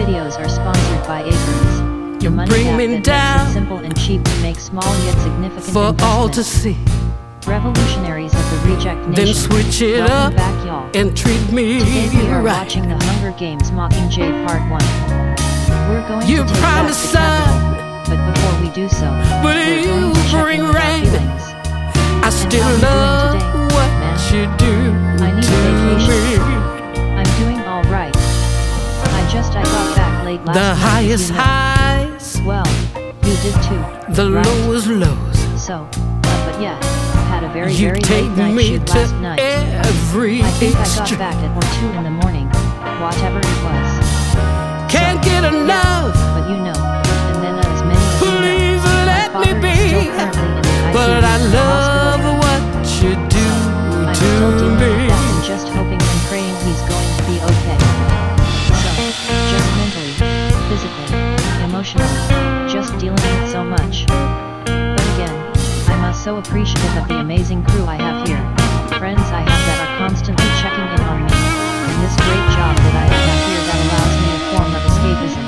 videos are sponsored by Acorns. You money bring app me that down makes it simple and cheap to make small yet significant for all to investments. see. Revolutionaries of the Reject Nation. Then switch it Welcome up back, y'all. and treat me Today we are right. watching the Hunger Games Mockingjay Part 1. We're going You to take back promised the capital, sun, but before we do so, but we're you going to check bring in with our rain. feelings. I still how you doing love today, what man? you do I need a to vacation. me. I'm doing all right. I got back late last The night, highest as you know. highs, Well, you did too, the right? lowest lows. So, but yeah, had a very You very take late night me shoot to last night. every I think I got extreme. back at 2 in the morning, whatever it was. Can't get enough. But you know, and then as many of you know, Please my let me father be. is still currently in the ICU But I in the love hospital room. what you do I'm to still dealing me. with that and just hoping and praying he's going to be okay. So, just mentally, physically, emotionally, just dealing with so much. But again, I'm so appreciative of the amazing crew I have here, friends I have that are constantly checking in on me, and this great job that I have here that allows me a form of escapism,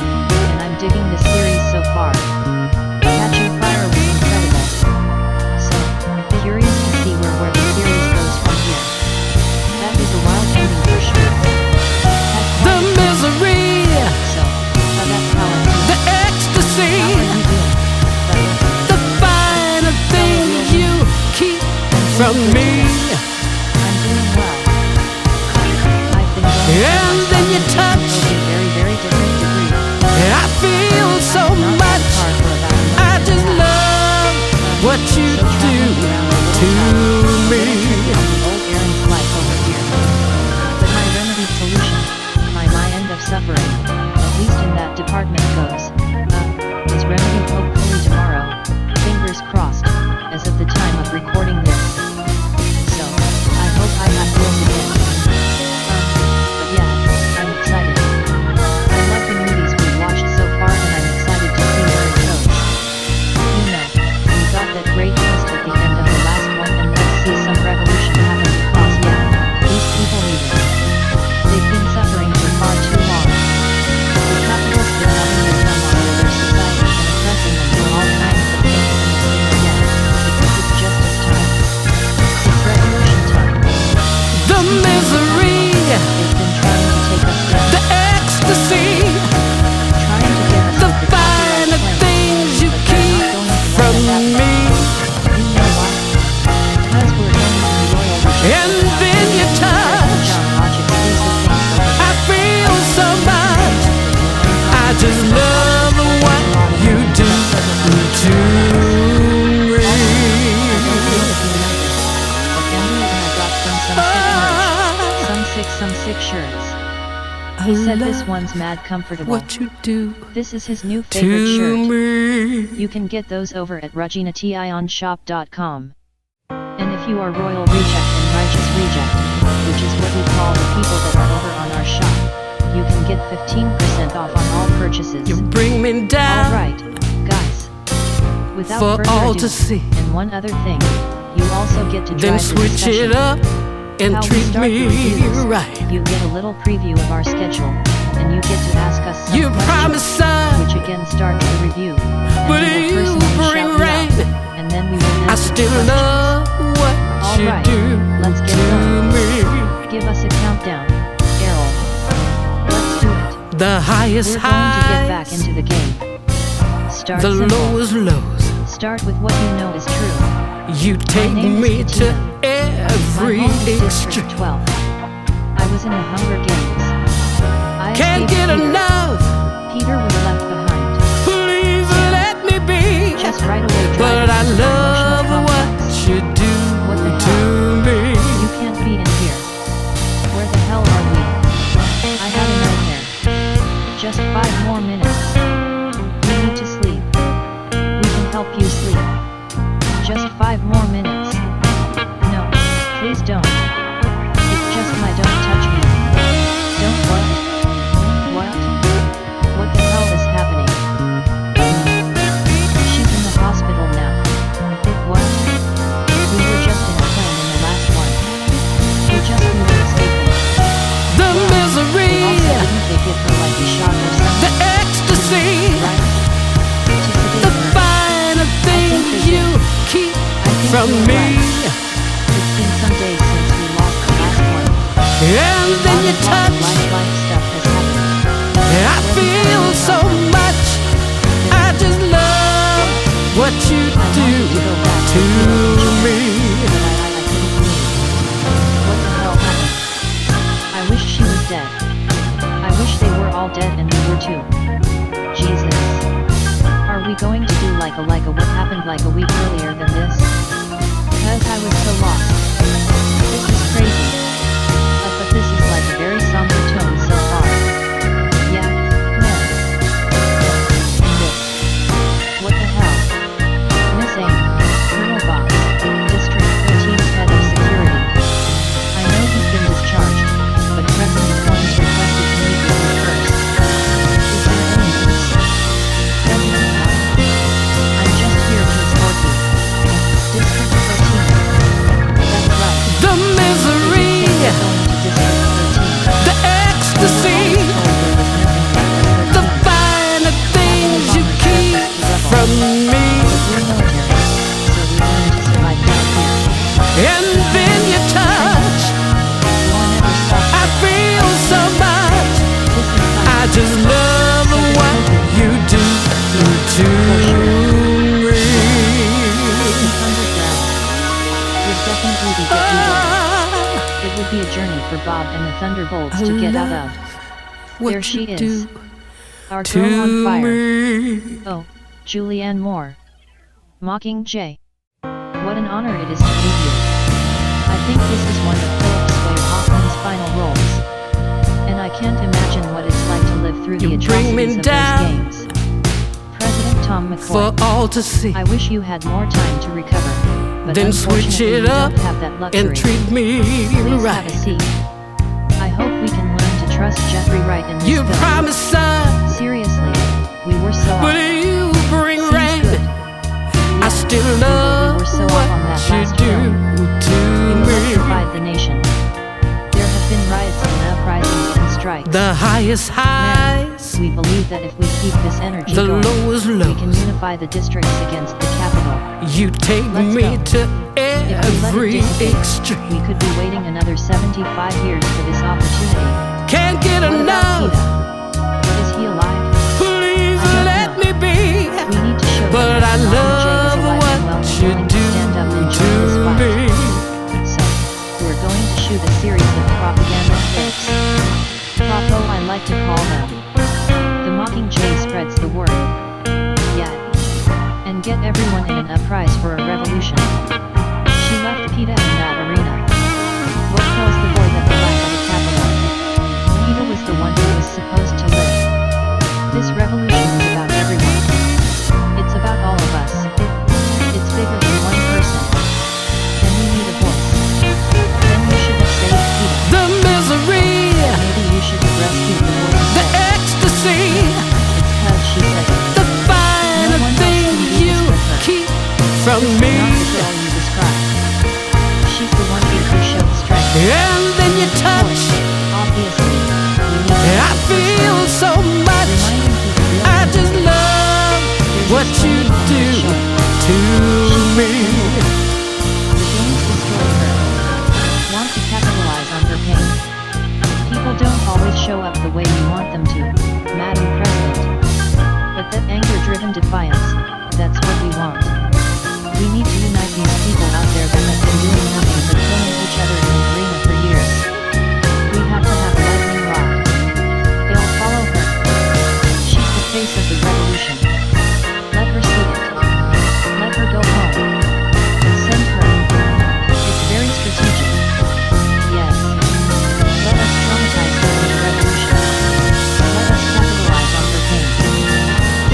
and I'm digging this series so far. Catching Fire was incredible. So, curious to see where the series goes from here. That is a wild ending for sure. The misery, So, that's how I'm doing. the ecstasy, How are you doing, buddy? the finer things you keep from me. I'm doing well. I've been going And then you touch, to a very, very different degree. and I feel so Not much. that hard for about a month I and a just half. love what you So do traveling around a to little me. on the old Aaron's life over here. But my remedy solution, my end of suffering, at least in that department goes, is remedied hopefully tomorrow, fingers crossed, as of the time of recording this. So, I hope I have feels again. But yeah, I'm excited. I love the movies we've watched so far and I'm excited to see where it goes. You know, we got that great twist at the end of the last one and let's see some revolution happen because yeah, these people need it. They've been suffering for far too long. The capital's been having their thumb all over their society and oppressing them for all kinds of things and it's been again, because it's justice time. It's revolution time. The misery, They've been trying to take us down, the ecstasy, trying to get us the off the finer copyright claim, things you but they're keep not going to from let it happen. me. You know why? Because we're going to the royal And then you touch, John Logic exclusive things over I feel so much. I just love what you do to me. Some sick shirts. He said this one's mad comfortable. What you do This is his new favorite to shirt. me. You can get those over at ReginaTionshop.com. And if you are Royal Reject and Righteous Reject, which is what we call the people that are over on our shop, you can get 15% off on all purchases. You bring me down Alright, guys. Without for further all ado, to see. and one other thing, you also get to Then drive the switch discussion. it up and How we treat start the me reviews. right. You get a little preview of our schedule, and you get to ask us some You questions, promised sun, which again starts the review. And but we will you personally bring shout you rain. out, and then we will I answer the still questions. love what you Alright, do let's get to going. me. Give us a countdown, Errol. Let's do it. The highest We're going to get back highs, into the game. Start the simple. lowest lows. Start with what you know is true. You take name is me to Katina. every My home is extreme. District 12. I was in the Hunger Games. I Can't escaped get Peter. enough. Peter was left behind. Please let me be. Just right away But driving I into the love emotional what complex. you do What the to hell? me. You can't be in here. Where the hell are we? I had a nightmare. Just 5 more minutes. You need to sleep. We can help you sleep. Just 5 more minutes. No, please don't. It's just my don't touch me. Don't what? What? What the hell is happening? She's in the hospital now. What? We were just in a plane in the last one. We were escaping. The Wow. misery, Also, didn't they give her like a shot or something? the from me. It's been some days since we lost the last one. And then you touch. Life stuff has happened. I feel so much. I just love what you do to me. I couldn't believe. What the hell happened? I wish she was dead. I wish they were all dead and we were too. Jesus. Are we going to do like a what happened like a week earlier than this? Cause I was so lost. This is crazy. But this is like a very somber tone so far. Yeah, man. And this. What the hell? Missing. Colonel Box, District 13's head of security. I know he's been discharged, but President Combs requested to meet with me first. Is there any news? President Combs. I'm just here to escort you. District 13. That's right. The misery, the ecstasy, the finer things you keep from me. And then you touch. I feel so much. I just love what you do to me. It would be a journey for Bob and the Thunderbolts to get out of. There she is. Our girl on fire. Oh, Julianne Moore. Mockingjay. What an honor it is to meet you. I think this is one of Philip Swain Hoffman's final roles. And I can't imagine what it's like to live through the atrocities of those games. President Tom McCoy. For all to see. I wish you had more time to recover. But then switch it up and treat me right. Have a seat. I hope we can learn to trust Jeffrey Wright in this You film. promised, son. Seriously, we were so But off. you bring Seems rain. good. I still love we were so off on that what you last do film. to We me. electrified the nation. There have been riots and uprisings and strikes. The highest highs, We believe that if we keep this energy the going, lowest we can lows. unify the districts against the capital. You take Let's me go. to If we let every it dissipate, extreme. we could be waiting another 75 years for this opportunity. Can't get What about enough. Peter? Is he alive? Please I don't let know. me be. We need to show But that I Mockingjay is love alive and well what and you willing to do stand up and to join this fight. me. So, we're going to shoot a series of propaganda clips. Propo I like to call them. The Mockingjay spreads the word. Yeah. And get everyone in an uprise for a revolution. She left PETA in that arena. What tells the boy that the life of the capital? PETA was the one who was supposed to live. This revolution is about everyone. It's about all of us. It's bigger than one person. And we need a voice. Then you should have saved PETA. The misery, Maybe you should have rescued the boy the instead. ecstasy, It's cause she said it. the finer No one else things can do you this with her. keep from This me. is not the girl you described. She's the one who showed strength. And then you Of touch. course, obviously, we need to I feel so much. reminding people real I just love what you do to me. The games destroy her. Want to capitalize on her pain. People don't always show up the way you want them to, Madam President. But that anger-driven defiance, that's what we want. We need to unite these people out there that have been doing nothing but killing each other in the arena for years. We have to have a lightning rod. They'll follow her. She's the face of the revolution. Let her see it. Let her go home. Send her. It's very strategic. Yes. Let us traumatize her with the revolution. Let us capitalize on her pain.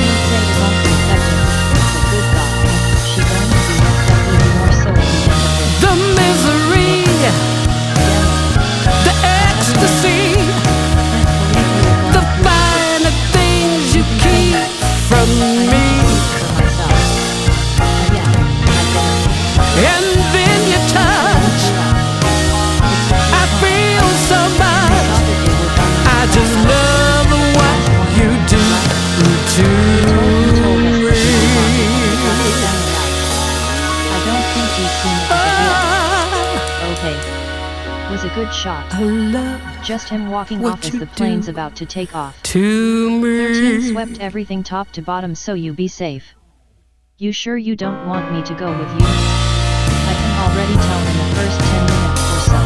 Can't say it won't be effective. was a good shot. I love Just him walking what off as you the plane's do about to take off. to 13 me. swept everything top to bottom so you be safe. You sure you don't want me to go with you? I can already tell in the first 10 minutes or so.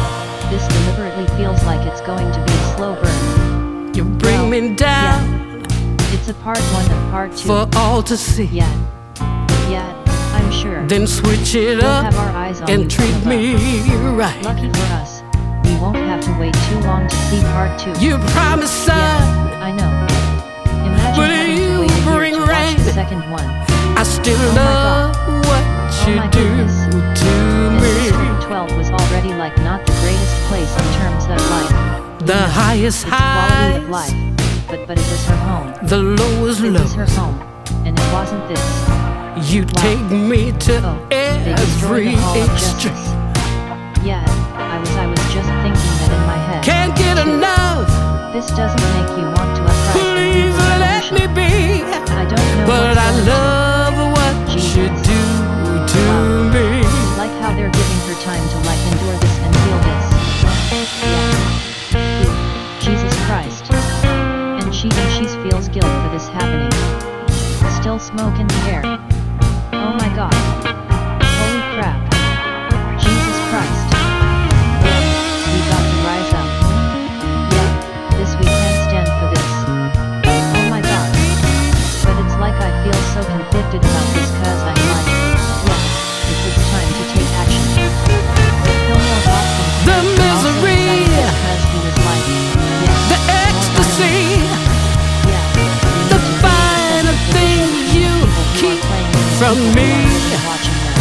This deliberately feels like it's going to be a slow burn. You bring me down, yeah. It's a part 1 of part 2. for all to see. Yeah, I'm sure. Then switch it We'll up have our eyes on and you treat from me above. right. Lucky for us, we won't have to wait too long to see part 2. You promised, son, yeah, I know. Imagine but having you to wait a year bring to watch rain. the second one. I still Oh my love what Oh you my do goodness. to And me. District 12 was already like not the greatest place in terms of life. The highest It's quality highs, of life, but it was her home. the lowest It was her lows. home, and it wasn't this. You Wow. take me to They destroyed every the Hall of extreme. Justice. Yeah, I was just thinking that in my head. Can't get enough. This doesn't make you want to uprise and lead Please the let me revolution. be. I don't know But what's I going to. love what you Jesus. do to Wow. me. Like how they're giving her time to like endure this and feel this. Yeah. Ooh, Jesus Christ. And she feels guilt for this happening. Still smoke in the air. Oh my God. Holy crap. Jesus Christ. We got to rise up. Yeah, this we can't stand for this. Oh my God. But it's like I feel so conflicted about this cause I'm like, yeah, it's time to take action. No more Boston. The misery, Because he was like, yeah, the ecstasy, yeah, the finer things you keep from me. Watching them.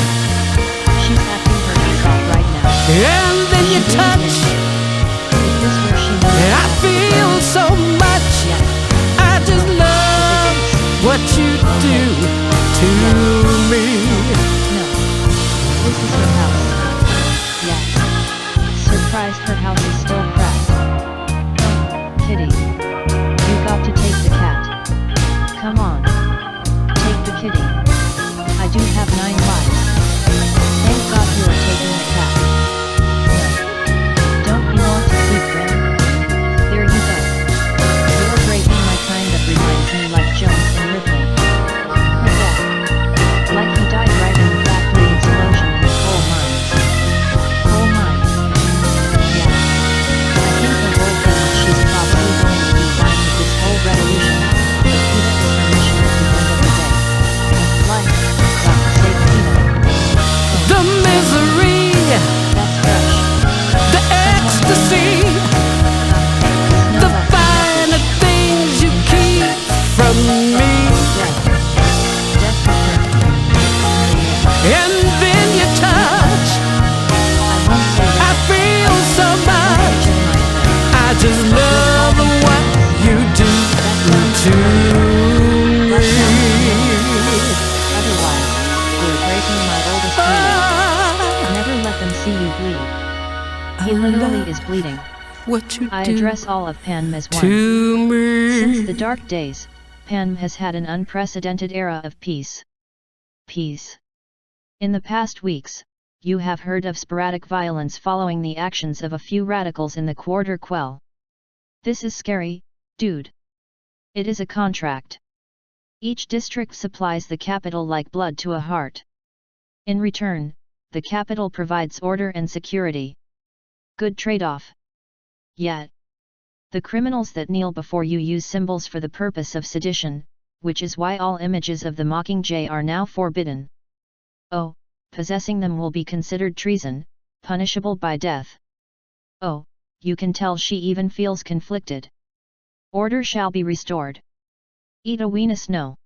She's acting her ass off right now. And then you touch, Is this where she knows? I feel so much. Yeah. I just love what you do to me. No. This is her house. Yes. Surprised her house is still cracked. Oh, kitty. You got to take the cat. Come on. Take the kitty. I do have 9 lives. Thank God you are taking the cat. No. Don't you want to sleep, Grim? There you go. You're breaking my kind that reminds me like Jones and Ripley. Who's that? Like he died right in the factory explosion in the coal mines. Coal mines. Yeah. I think the whole thing is she's probably going to be fine with this whole revolution, but Peter is her mission at the end of the day. Life, got to save Peter. The misery, That's fresh. the ecstasy, the finer things you keep from me. And then you touch, I feel so much. I just love what you do to me. Otherwise, we're breaking my oldest rule. Never let them see you bleed. He literally is bleeding. What you I do address all of Panm as one. to me. Since the dark days, Panm has had an unprecedented era of peace. Peace. In the past weeks, you have heard of sporadic violence following the actions of a few radicals in the Quarter Quell. This is scary, dude. It is a contract. Each district supplies the capital like blood to a heart. In return, the capital provides order and security. Good trade-off. Yet, the criminals that kneel before you use symbols for the purpose of sedition, which is why all images of the Mockingjay are now forbidden. Oh, possessing them will be considered treason, punishable by death. Oh, you can tell she even feels conflicted. Order shall be restored. Eat a ween of snow.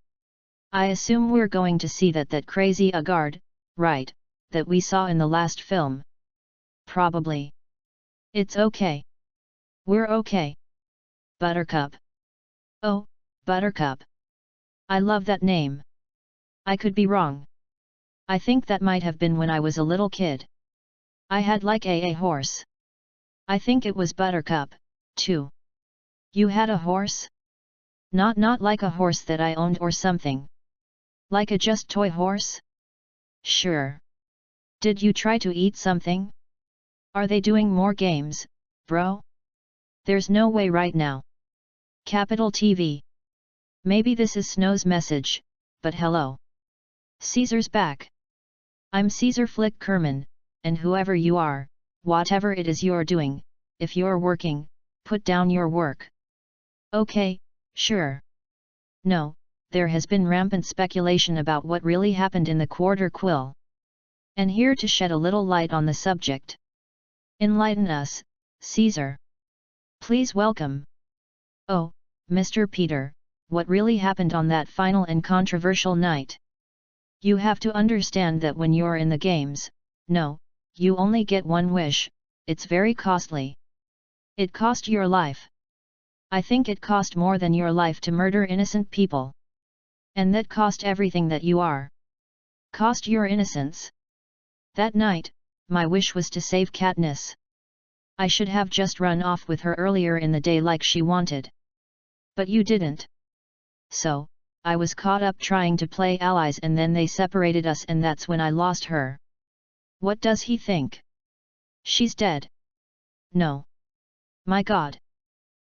I assume we're going to see that crazy guard, right, that we saw in the last film. Probably. It's okay. We're okay. Buttercup. Oh, Buttercup. I love that name. I could be wrong. I think that might have been when I was a little kid. I had like a horse. I think it was Buttercup, too. You had a horse? Not like a horse that I owned or something. Like a just toy horse? Sure. Did you try to eat something? Are they doing more games, bro? There's no way right now. Capital TV. Maybe this is Snow's message, but hello. Caesar's back. I'm Caesar Flick Kerman, and whoever you are, whatever it is you're doing, if you're working, put down your work. Okay, sure. No, there has been rampant speculation about what really happened in the quarter quill. And here to shed a little light on the subject. Enlighten us, Caesar. Please welcome. Oh, Mr. Peter, what really happened on that final and controversial night? You have to understand that when you're in the games, no, you only get one wish, it's very costly. It cost your life. I think it cost more than your life to murder innocent people. And that cost everything that you are. Cost your innocence. That night, my wish was to save Katniss. I should have just run off with her earlier in the day like she wanted. But you didn't. So, I was caught up trying to play allies and then they separated us and that's when I lost her. What does he think? She's dead. No. My God.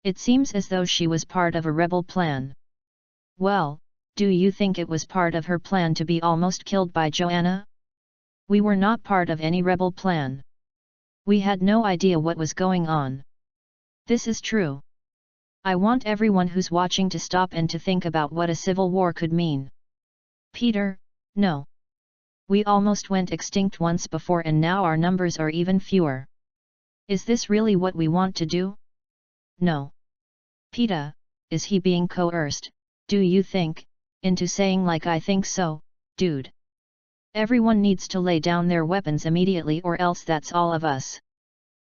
It seems as though she was part of a rebel plan. Well, do you think it was part of her plan to be almost killed by Joanna? We were not part of any rebel plan. We had no idea what was going on. This is true. I want everyone who's watching to stop and to think about what a civil war could mean. Peter, no. We almost went extinct once before and now our numbers are even fewer. Is this really what we want to do? No. Peeta, is he being coerced, do you think, into saying like I think so, dude? Everyone needs to lay down their weapons immediately or else that's all of us.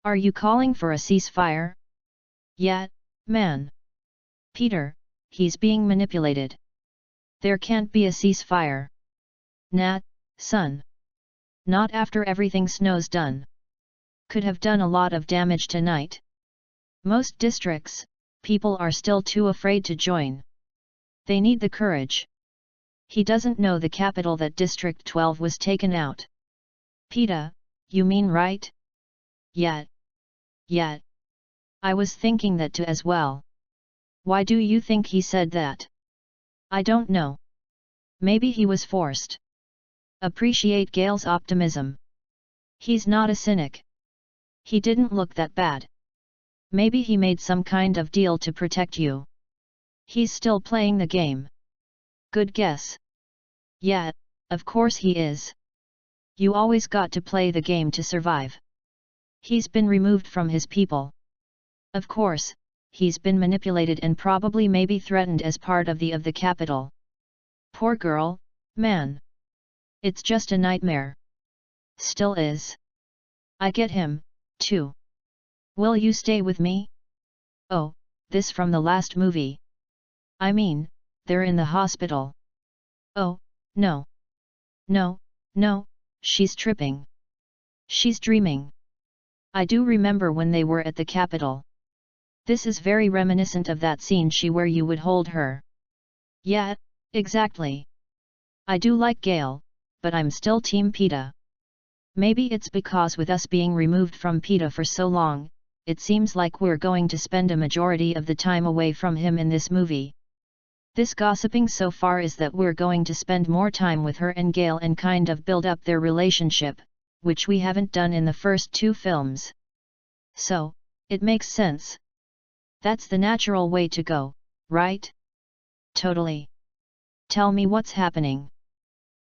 Are you calling for a ceasefire? Yeah, man. Peter, he's being manipulated. There can't be a ceasefire. Nah, son. Not after everything Snow's done. Could have done a lot of damage tonight. Most districts, people are still too afraid to join. They need the courage. He doesn't know the capital that District 12 was taken out. Peeta, you mean right? Yeah. Yeah. I was thinking that too as well. Why do you think he said that? I don't know. Maybe he was forced. Appreciate Gale's optimism. He's not a cynic. He didn't look that bad. Maybe he made some kind of deal to protect you. He's still playing the game. Good guess. Yeah, of course he is. You always got to play the game to survive. He's been removed from his people. Of course, he's been manipulated and probably maybe threatened as part of the capital. Poor girl, man. It's just a nightmare. Still is. I get him, too. Will you stay with me? Oh, this from the last movie. I mean, they're in the hospital. Oh, no. No, no, she's tripping. She's dreaming. I do remember when they were at the Capitol. This is very reminiscent of that scene where you would hold her. Yeah, exactly. I do like Gale, but I'm still Team Peeta. Maybe it's because with us being removed from Peeta for so long, it seems like we're going to spend a majority of the time away from him in this movie. This gossiping so far is that we're going to spend more time with her and Gale and kind of build up their relationship, which we haven't done in the first two films. So, it makes sense. That's the natural way to go, right? Totally. Tell me what's happening.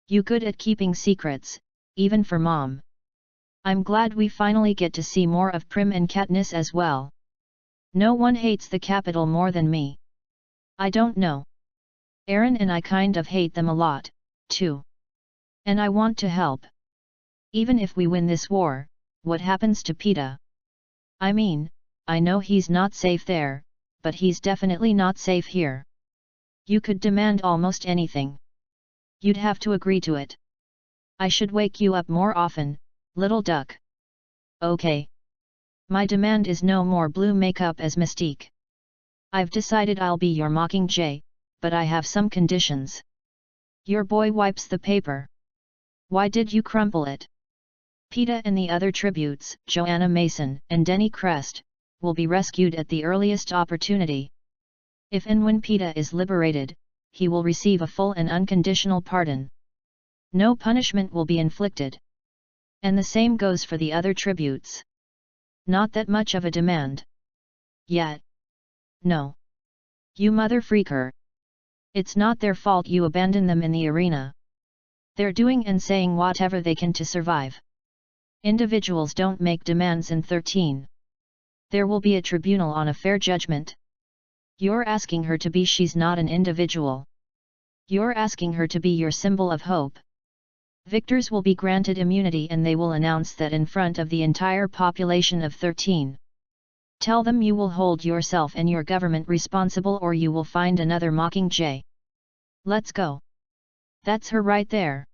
You good at keeping secrets, even for Mom. I'm glad we finally get to see more of Prim and Katniss as well. No one hates the Capitol more than me. I don't know. Aaron and I kind of hate them a lot, too. And I want to help. Even if we win this war, what happens to Peeta? I mean, I know he's not safe there, but he's definitely not safe here. You could demand almost anything. You'd have to agree to it. I should wake you up more often, little duck. Okay. My demand is no more blue makeup as Mystique. I've decided I'll be your Mockingjay, but I have some conditions. Your boy wipes the paper. Why did you crumple it? Peta and the other tributes, Joanna Mason and Denny Crest, will be rescued at the earliest opportunity. If and when Peta is liberated, he will receive a full and unconditional pardon. No punishment will be inflicted. And the same goes for the other tributes. Not that much of a demand. Yet. No. You mother freaker. It's not their fault you abandon them in the arena. They're doing and saying whatever they can to survive. Individuals don't make demands in 13. There will be a tribunal on a fair judgment. You're asking her to be, she's not an individual. You're asking her to be your symbol of hope. Victors will be granted immunity and they will announce that in front of the entire population of 13. Tell them you will hold yourself and your government responsible or you will find another Mockingjay. Let's go. That's her right there.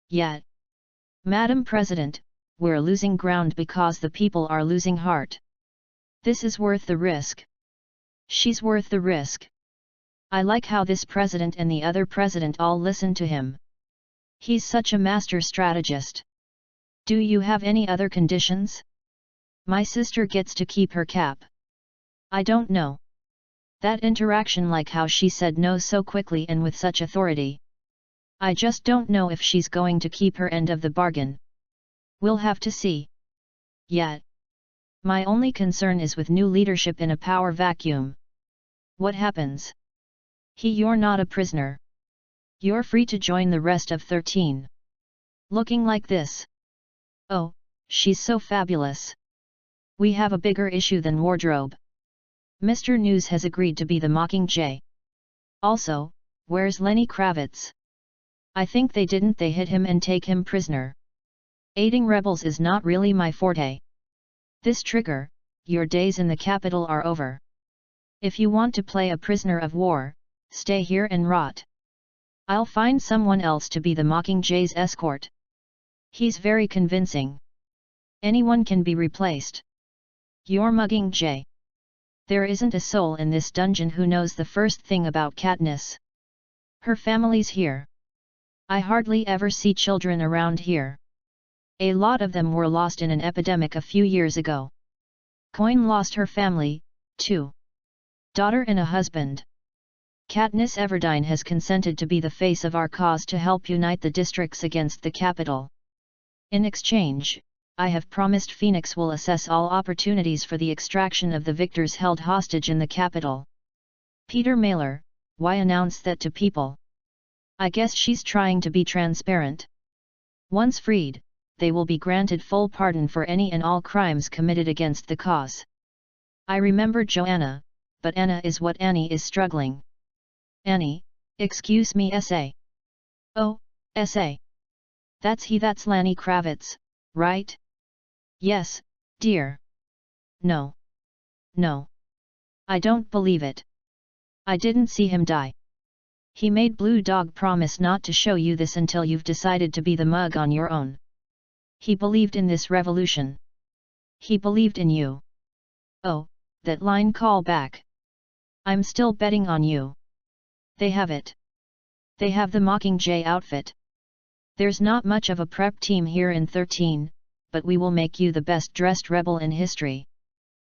Yet. Madam President, we're losing ground because the people are losing heart. This is worth the risk. She's worth the risk. I like how this president and the other president all listen to him. He's such a master strategist. Do you have any other conditions? My sister gets to keep her cap. I don't know. That interaction, like how she said no so quickly and with such authority. I just don't know if she's going to keep her end of the bargain. We'll have to see. Yet. My only concern is with new leadership in a power vacuum. What happens? You're not a prisoner. You're free to join the rest of 13. Looking like this. Oh, she's so fabulous. We have a bigger issue than wardrobe. Mr. News has agreed to be the Mockingjay. Also, where's Lenny Kravitz? I think they hit him and take him prisoner. Aiding rebels is not really my forte. This trigger, your days in the capital are over. If you want to play a prisoner of war, stay here and rot. I'll find someone else to be the Mockingjay's escort. He's very convincing. Anyone can be replaced. You're Mockingjay. There isn't a soul in this dungeon who knows the first thing about Katniss. Her family's here. I hardly ever see children around here. A lot of them were lost in an epidemic a few years ago. Coin lost her family, too. Daughter and a husband. Katniss Everdeen has consented to be the face of our cause to help unite the districts against the capital. In exchange, I have promised Phoenix will assess all opportunities for the extraction of the victors held hostage in the capital. Peter Mailer, why announce that to people? I guess she's trying to be transparent. Once freed, they will be granted full pardon for any and all crimes committed against the cause. I remember Joanna, but Anna is what Annie is struggling. Annie, excuse me S.A. Oh, S.A. That's Lenny Kravitz, right? Yes, dear. No. No. I don't believe it. I didn't see him die. He made Blue Dog promise not to show you this until you've decided to be the mug on your own. He believed in this revolution. He believed in you. Oh, that line call back. I'm still betting on you. They have it. They have the Mockingjay outfit. There's not much of a prep team here in 13, but we will make you the best dressed rebel in history.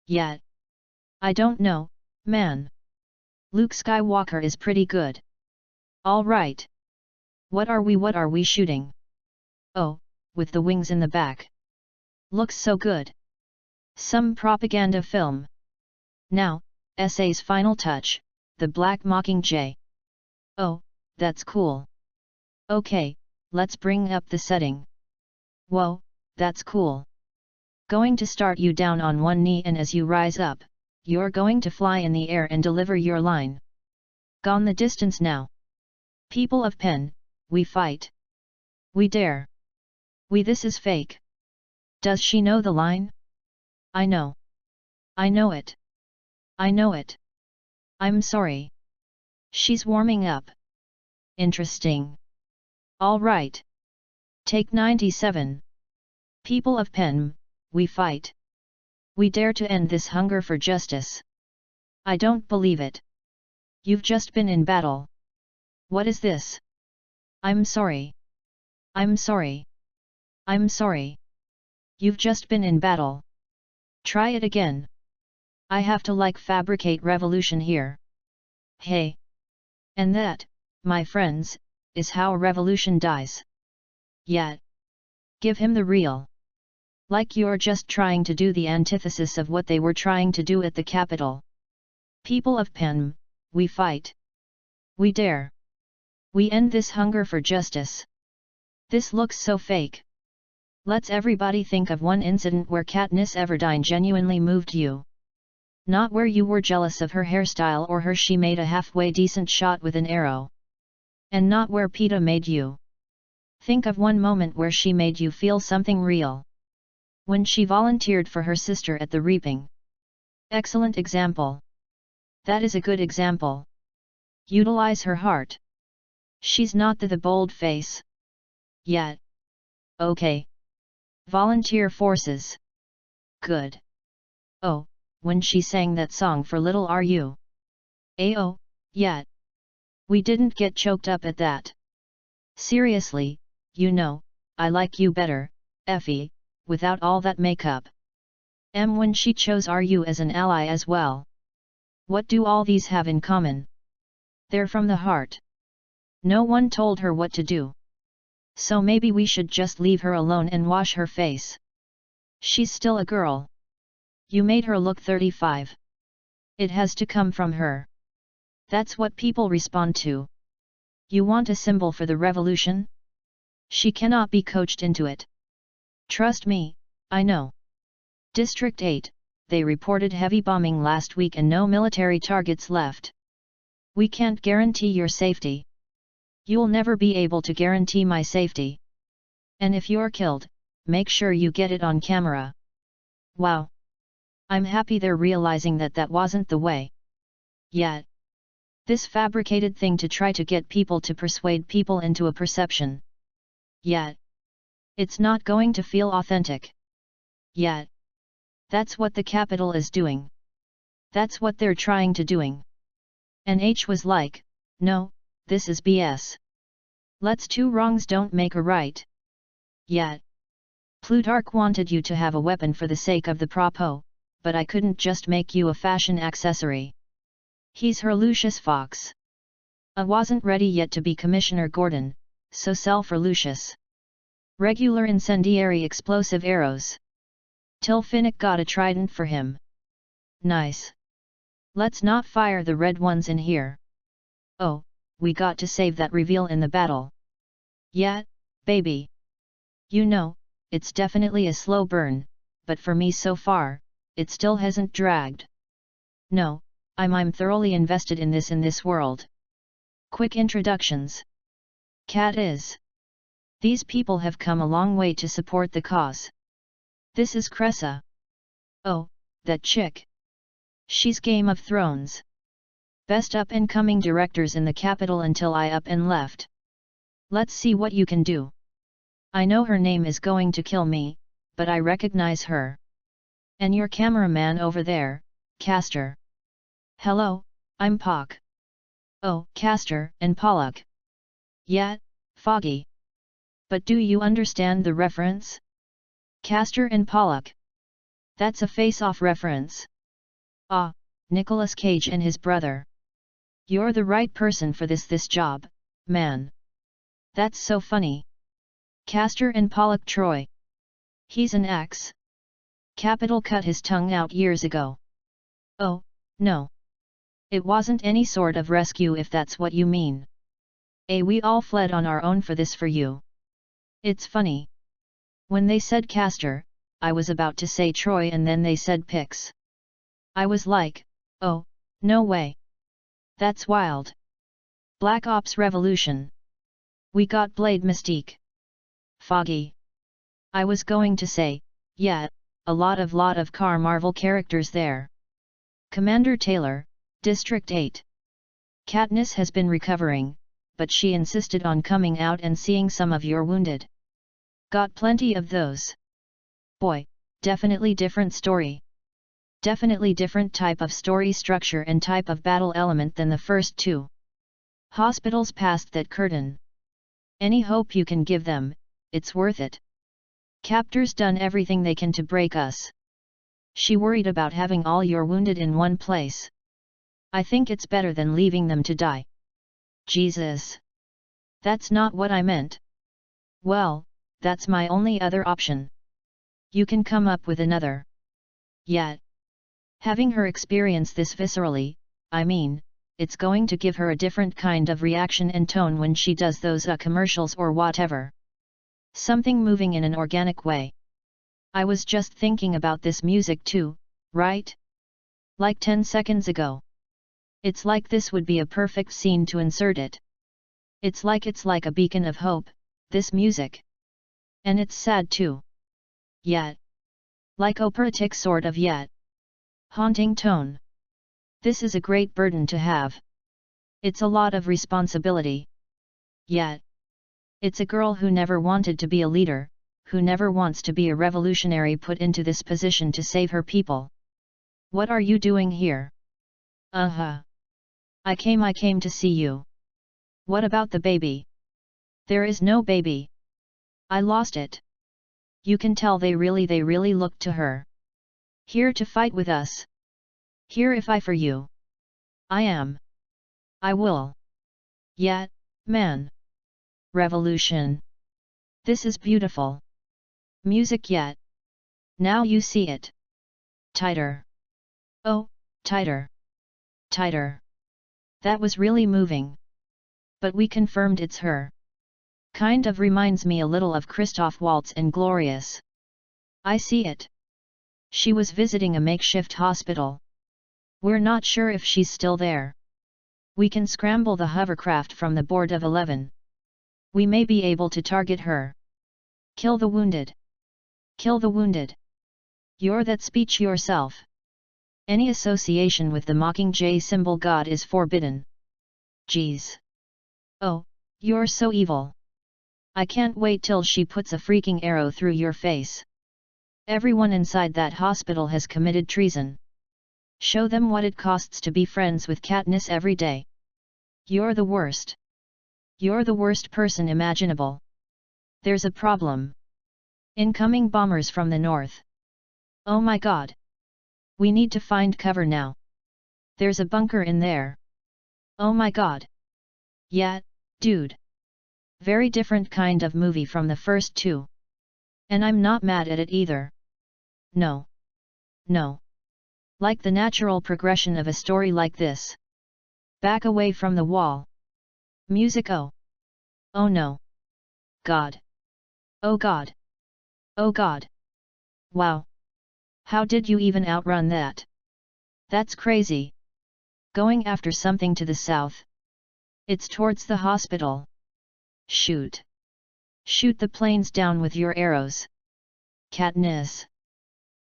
Yet. I don't know, man. Luke Skywalker is pretty good. All right. What are we shooting? Oh, with the wings in the back. Looks so good. Some propaganda film. Now, S.A.'s final touch, the Black Mockingjay. Oh, that's cool. Okay, let's bring up the setting. Whoa, that's cool. Going to start you down on one knee and as you rise up, you're going to fly in the air and deliver your line. Gone the distance now. People of Penn, we fight. We dare. This is fake. Does she know the line? I know. I know it. I know it. I'm sorry. She's warming up. Interesting. All right. Take 97. People of Penn, we fight. We dare to end this hunger for justice. I don't believe it. You've just been in battle. What is this? I'm sorry. I'm sorry. I'm sorry. You've just been in battle. Try it again. I have to like fabricate revolution here. Hey. And that, my friends, is how a revolution dies. Yet. Give him the real. Like you're just trying to do the antithesis of what they were trying to do at the Capitol. People of Penm, we fight. We dare. We end this hunger for justice. This looks so fake. Let's everybody think of one incident where Katniss Everdeen genuinely moved you. Not where you were jealous of her hairstyle or she made a halfway decent shot with an arrow. And not where Peeta made you. Think of one moment where she made you feel something real. When she volunteered for her sister at the reaping. Excellent example. That is a good example. Utilize her heart. She's not the bold face. Yet. Okay. Volunteer forces. Good. Oh, when she sang that song for Little Are You. Ayo, yet. We didn't get choked up at that. Seriously, you know, I like you better, Effie, without all that makeup. When she chose RU as an ally as well. What do all these have in common? They're from the heart. No one told her what to do. So maybe we should just leave her alone and wash her face. She's still a girl. You made her look 35. It has to come from her. That's what people respond to. You want a symbol for the revolution? She cannot be coached into it. Trust me, I know. District 8, they reported heavy bombing last week and no military targets left. We can't guarantee your safety. You'll never be able to guarantee my safety. And if you're killed, make sure you get it on camera. Wow. I'm happy they're realizing that that wasn't the way. Yet. This fabricated thing to try to get people to persuade people into a perception. Yet. It's not going to feel authentic. Yet. That's what the Capitol is doing. That's what they're trying to doing. And H was like, no, this is BS. Let's two wrongs don't make a right. Yet. Plutarch wanted you to have a weapon for the sake of the propo, but I couldn't just make you a fashion accessory. He's her Lucius Fox. I wasn't ready yet to be Commissioner Gordon, so sell for Lucius. Regular incendiary explosive arrows. Till Finnick got a trident for him. Nice. Let's not fire the red ones in here. Oh, we got to save that reveal in the battle. Yeah, baby. You know, it's definitely a slow burn, but for me so far, it still hasn't dragged. No, I'm thoroughly invested in this world. Quick introductions. Cat is. These people have come a long way to support the cause. This is Cressa. Oh, that chick. She's Game of Thrones. Best up-and-coming directors in the Capitol until I up and left. Let's see what you can do. I know her name is going to kill me, but I recognize her. And your cameraman over there, Castor. Hello, I'm Pock. Oh, Castor and Pollock. Yeah, Foggy. But do you understand the reference? Castor and Pollock. That's a face-off reference. Ah, Nicolas Cage and his brother. You're the right person for this job, man. That's so funny. Castor and Pollock Troy. He's an ex. Capitol cut his tongue out years ago. Oh, no. It wasn't any sort of rescue if that's what you mean. We all fled on our own for you. It's funny. When they said Castor, I was about to say Troy and then they said Pix. I was like, oh, no way. That's wild. Black Ops Revolution. We got Blade Mystique. Foggy. I was going to say, yeah, a lot of car Marvel characters there. Commander Taylor, District 8. Katniss has been recovering, but she insisted on coming out and seeing some of your wounded. Got plenty of those. Boy, definitely different story. Definitely different type of story structure and type of battle element than the first two. Hospitals past that curtain. Any hope you can give them, it's worth it. Captors done everything they can to break us. She worried about having all your wounded in one place. I think it's better than leaving them to die. Jesus. That's not what I meant. Well, that's my only other option. You can come up with another. Yet. Having her experience this viscerally, I mean, it's going to give her a different kind of reaction and tone when she does those commercials or whatever. Something moving in an organic way. I was just thinking about this music too, right? Like 10 seconds ago. It's like this would be a perfect scene to insert it. It's like a beacon of hope, this music. And it's sad too. Yet. Like operatic sort of yet. Haunting tone. This is a great burden to have. It's a lot of responsibility. Yet. It's a girl who never wanted to be a leader, who never wants to be a revolutionary put into this position to save her people. What are you doing here? I came to see you. What about the baby? There is no baby. I lost it. You can tell they really looked to her. Here to fight with us. Here if I for you. I am. I will. Yet, man. Revolution. This is beautiful. Music yet. Now you see it. Tighter. Oh, tighter. Tighter. That was really moving. But we confirmed it's her. Kind of reminds me a little of Christoph Waltz and Glorious. I see it. She was visiting a makeshift hospital. We're not sure if she's still there. We can scramble the hovercraft from the board of 11. We may be able to target her. Kill the wounded. Kill the wounded. You're that speech yourself. Any association with the Mockingjay symbol god is forbidden. Jeez. Oh, you're so evil. I can't wait till she puts a freaking arrow through your face. Everyone inside that hospital has committed treason. Show them what it costs to be friends with Katniss every day. You're the worst. You're the worst person imaginable. There's a problem. Incoming bombers from the north. Oh my god. We need to find cover now. There's a bunker in there. Oh my god. Yeah, dude. Very different kind of movie from the first two. And I'm not mad at it either. No. No. Like the natural progression of a story like this. Back away from the wall. Music oh. Oh no. God. Oh god. Oh god. Wow. How did you even outrun that? That's crazy. Going after something to the south. It's towards the hospital. Shoot. Shoot the planes down with your arrows. Katniss.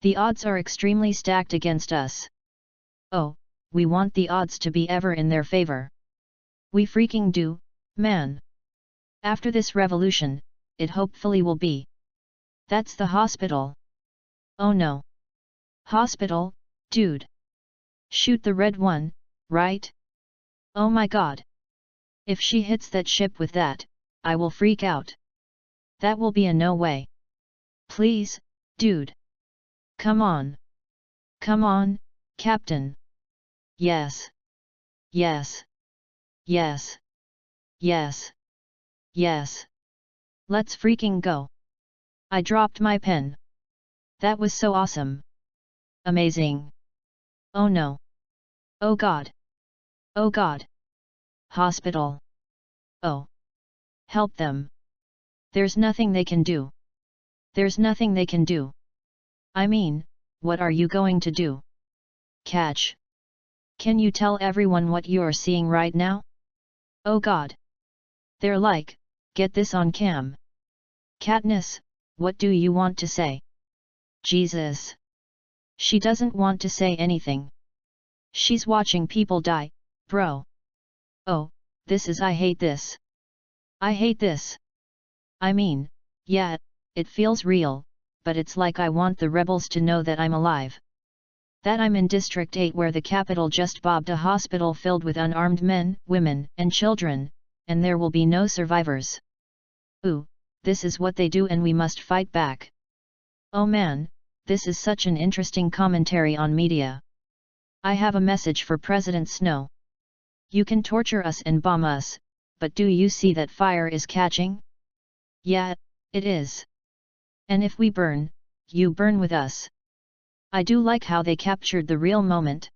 The odds are extremely stacked against us. Oh, we want the odds to be ever in their favor. We freaking do, man. After this revolution, it hopefully will be. That's the hospital. Oh no. Hospital, dude. Shoot the red one, right? Oh my god. If she hits that ship with that, I will freak out. That will be a no way. Please, dude. Come on. Come on, Captain. Yes. Yes. Yes. Yes. Yes. Let's freaking go. I dropped my pen. That was so awesome. Amazing. Oh no. Oh god. Oh god. Hospital. Oh. Help them. There's nothing they can do. There's nothing they can do. I mean, what are you going to do? Catch. Can you tell everyone what you're seeing right now? Oh god. They're like, get this on cam. Katniss, what do you want to say? Jesus. She doesn't want to say anything. She's watching people die, bro. Oh, this is I hate this. I hate this. I mean, yeah, it feels real, but it's like I want the rebels to know that I'm alive. That I'm in District 8 where the capital just bombed a hospital filled with unarmed men, women, and children, and there will be no survivors. Ooh, this is what they do and we must fight back. Oh man, this is such an interesting commentary on media. I have a message for President Snow. You can torture us and bomb us, but do you see that fire is catching? Yeah, it is. And if we burn, you burn with us. I do like how they captured the real moment.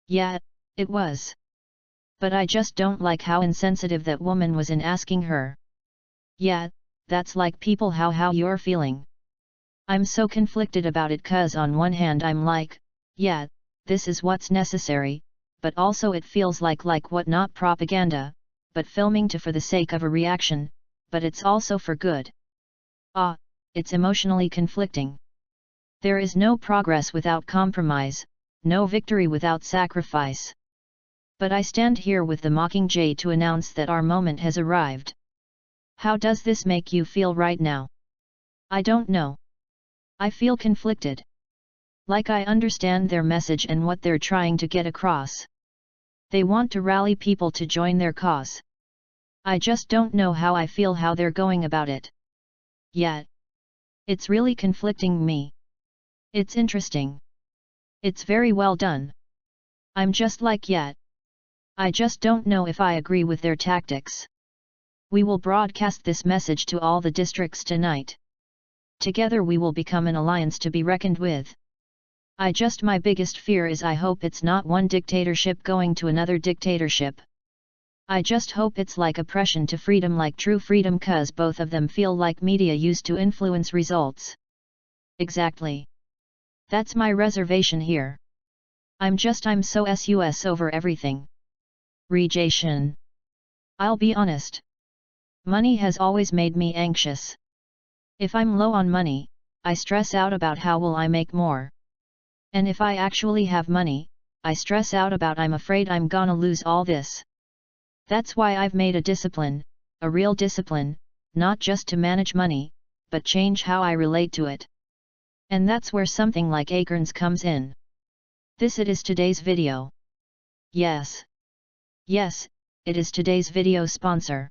Yeah, it was. But I just don't like how insensitive that woman was in asking her. Yeah, that's like people how you're feeling. I'm so conflicted about it cause on one hand I'm like, yeah, this is what's necessary, but also it feels like what not propaganda, but filming for the sake of a reaction, but it's also for good. It's emotionally conflicting. There is no progress without compromise, no victory without sacrifice. But I stand here with the Mockingjay to announce that our moment has arrived. How does this make you feel right now? I don't know. I feel conflicted. Like I understand their message and what they're trying to get across. They want to rally people to join their cause. I just don't know how I feel how they're going about it. Yet. It's really conflicting me. It's interesting. It's very well done. I'm just like yet. I just don't know if I agree with their tactics. We will broadcast this message to all the districts tonight. Together we will become an alliance to be reckoned with. My biggest fear is I hope it's not one dictatorship going to another dictatorship. I just hope it's like oppression to freedom, like true freedom, cause both of them feel like media used to influence results. Exactly. That's my reservation here. I'm so sus over everything. Rejection. I'll be honest. Money has always made me anxious. If I'm low on money, I stress out about how will I make more. And if I actually have money, I stress out about I'm afraid I'm gonna lose all this. That's why I've made a discipline, a real discipline, not just to manage money, but change how I relate to it. And that's where something like Acorns comes in. It is today's video. Yes, it is today's video sponsor.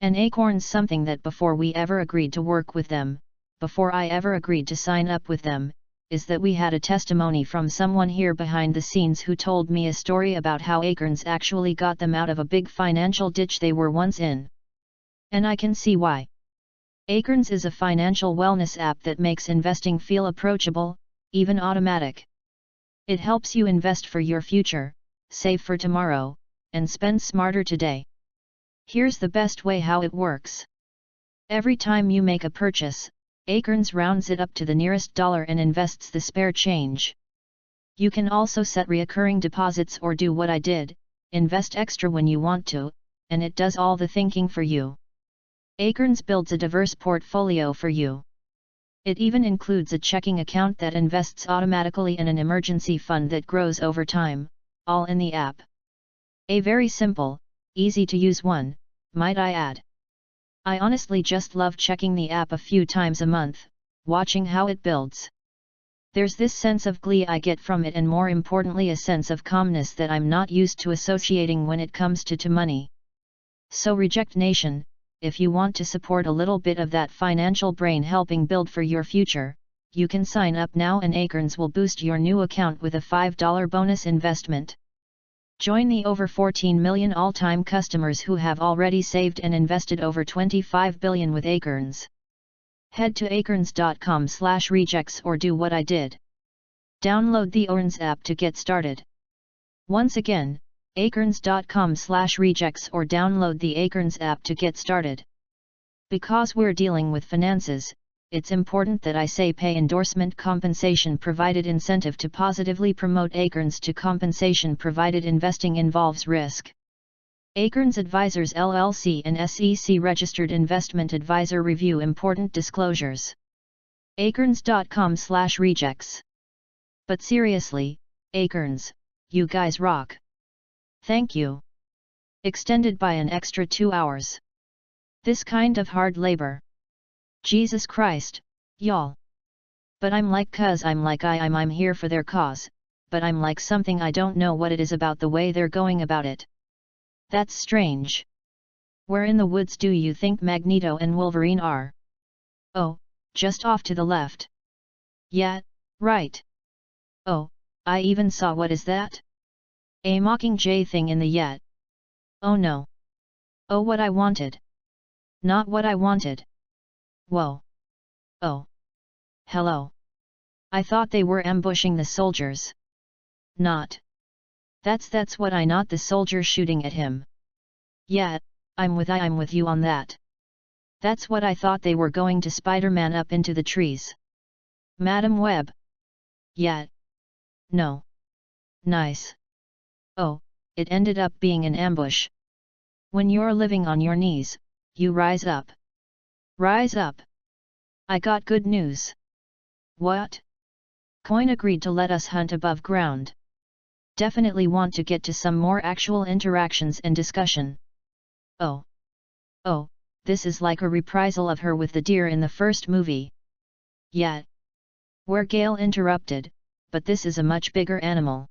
And Acorns something that before we ever agreed to work with them, before I ever agreed to sign up with them, is that we had a testimony from someone here behind the scenes who told me a story about how Acorns actually got them out of a big financial ditch they were once in. And I can see why. Acorns is a financial wellness app that makes investing feel approachable, even automatic. It helps you invest for your future, save for tomorrow, and spend smarter today. Here's the best way how it works. Every time you make a purchase, Acorns rounds it up to the nearest dollar and invests the spare change. You can also set recurring deposits or do what I did, invest extra when you want to, and it does all the thinking for you. Acorns builds a diverse portfolio for you. It even includes a checking account that invests automatically and an emergency fund that grows over time, all in the app. A very simple, easy to use one, might I add. I honestly just love checking the app a few times a month, watching how it builds. There's this sense of glee I get from it, and more importantly a sense of calmness that I'm not used to associating when it comes to money. So Reject Nation, if you want to support a little bit of that financial brain helping build for your future, you can sign up now and Acorns will boost your new account with a $5 bonus investment. Join the over 14 million all-time customers who have already saved and invested over $25 billion with Acorns. Head to acorns.com/rejects or do what I did. Download the Acorns app to get started. Once again, acorns.com/rejects or download the Acorns app to get started. Because we're dealing with finances, it's important that I say pay endorsement compensation provided incentive to positively promote Acorns to compensation provided investing involves risk. Acorns Advisors LLC and SEC Registered Investment Advisor review important disclosures. acorns.com/rejects. But seriously, Acorns, you guys rock. Thank you. Extended by an extra 2 hours. This kind of hard labor. Jesus Christ, y'all. But I'm like cause I'm like I'm here for their cause, but I'm like something I don't know what it is about the way they're going about it. That's strange. Where in the woods do you think Magneto and Wolverine are? Oh, just off to the left. Yeah, right. Oh, I even saw what is that? A Mockingjay thing in the yet. Oh no. Oh what I wanted. Not what I wanted. Whoa. Oh. Hello. I thought they were ambushing the soldiers. Not. That's what I not the soldier shooting at him. Yeah, I'm with you on that. That's what I thought they were going to Spider-Man up into the trees. Madam Web. Yeah. No. Nice. Oh, it ended up being an ambush. When you're living on your knees, you rise up. Rise up. I got good news. What? Coin agreed to let us hunt above ground. Definitely want to get to some more actual interactions and discussion. Oh. Oh, this is like a reprisal of her with the deer in the first movie. Yeah. Where Gale interrupted, but this is a much bigger animal.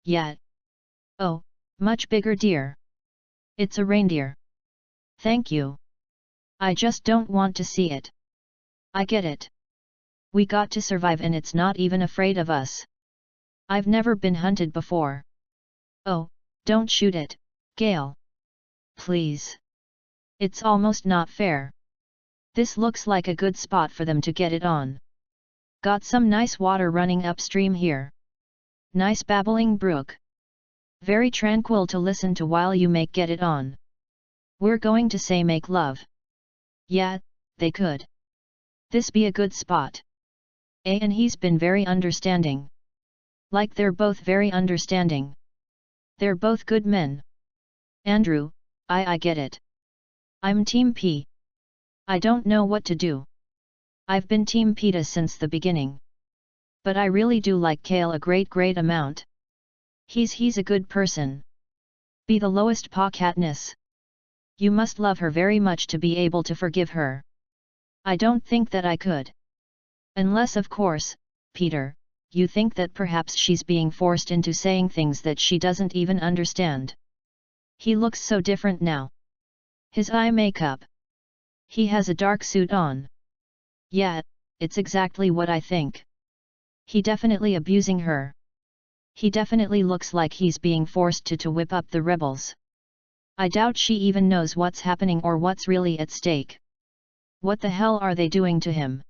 Yeah. Oh, much bigger deer. It's a reindeer. Thank you. I just don't want to see it. I get it. We got to survive and it's not even afraid of us. I've never been hunted before. Oh, don't shoot it, Gale. Please. It's almost not fair. This looks like a good spot for them to get it on. Got some nice water running upstream here. Nice babbling brook. Very tranquil to listen to while you get it on. We're going to say make love. Yeah, they could. This be a good spot. And he's been very understanding. Like they're both very understanding. They're both good men. Andrew, I get it. I'm Team P. I don't know what to do. I've been Team PETA since the beginning. But I really do like Kale a great amount. He's a good person. Be the lowest paw Katniss. You must love her very much to be able to forgive her. I don't think that I could. Unless of course, Peter, you think that perhaps she's being forced into saying things that she doesn't even understand. He looks so different now. His eye makeup. He has a dark suit on. Yeah, it's exactly what I think. He definitely abusing her. He definitely looks like he's being forced to whip up the rebels. I doubt she even knows what's happening or what's really at stake. What the hell are they doing to him?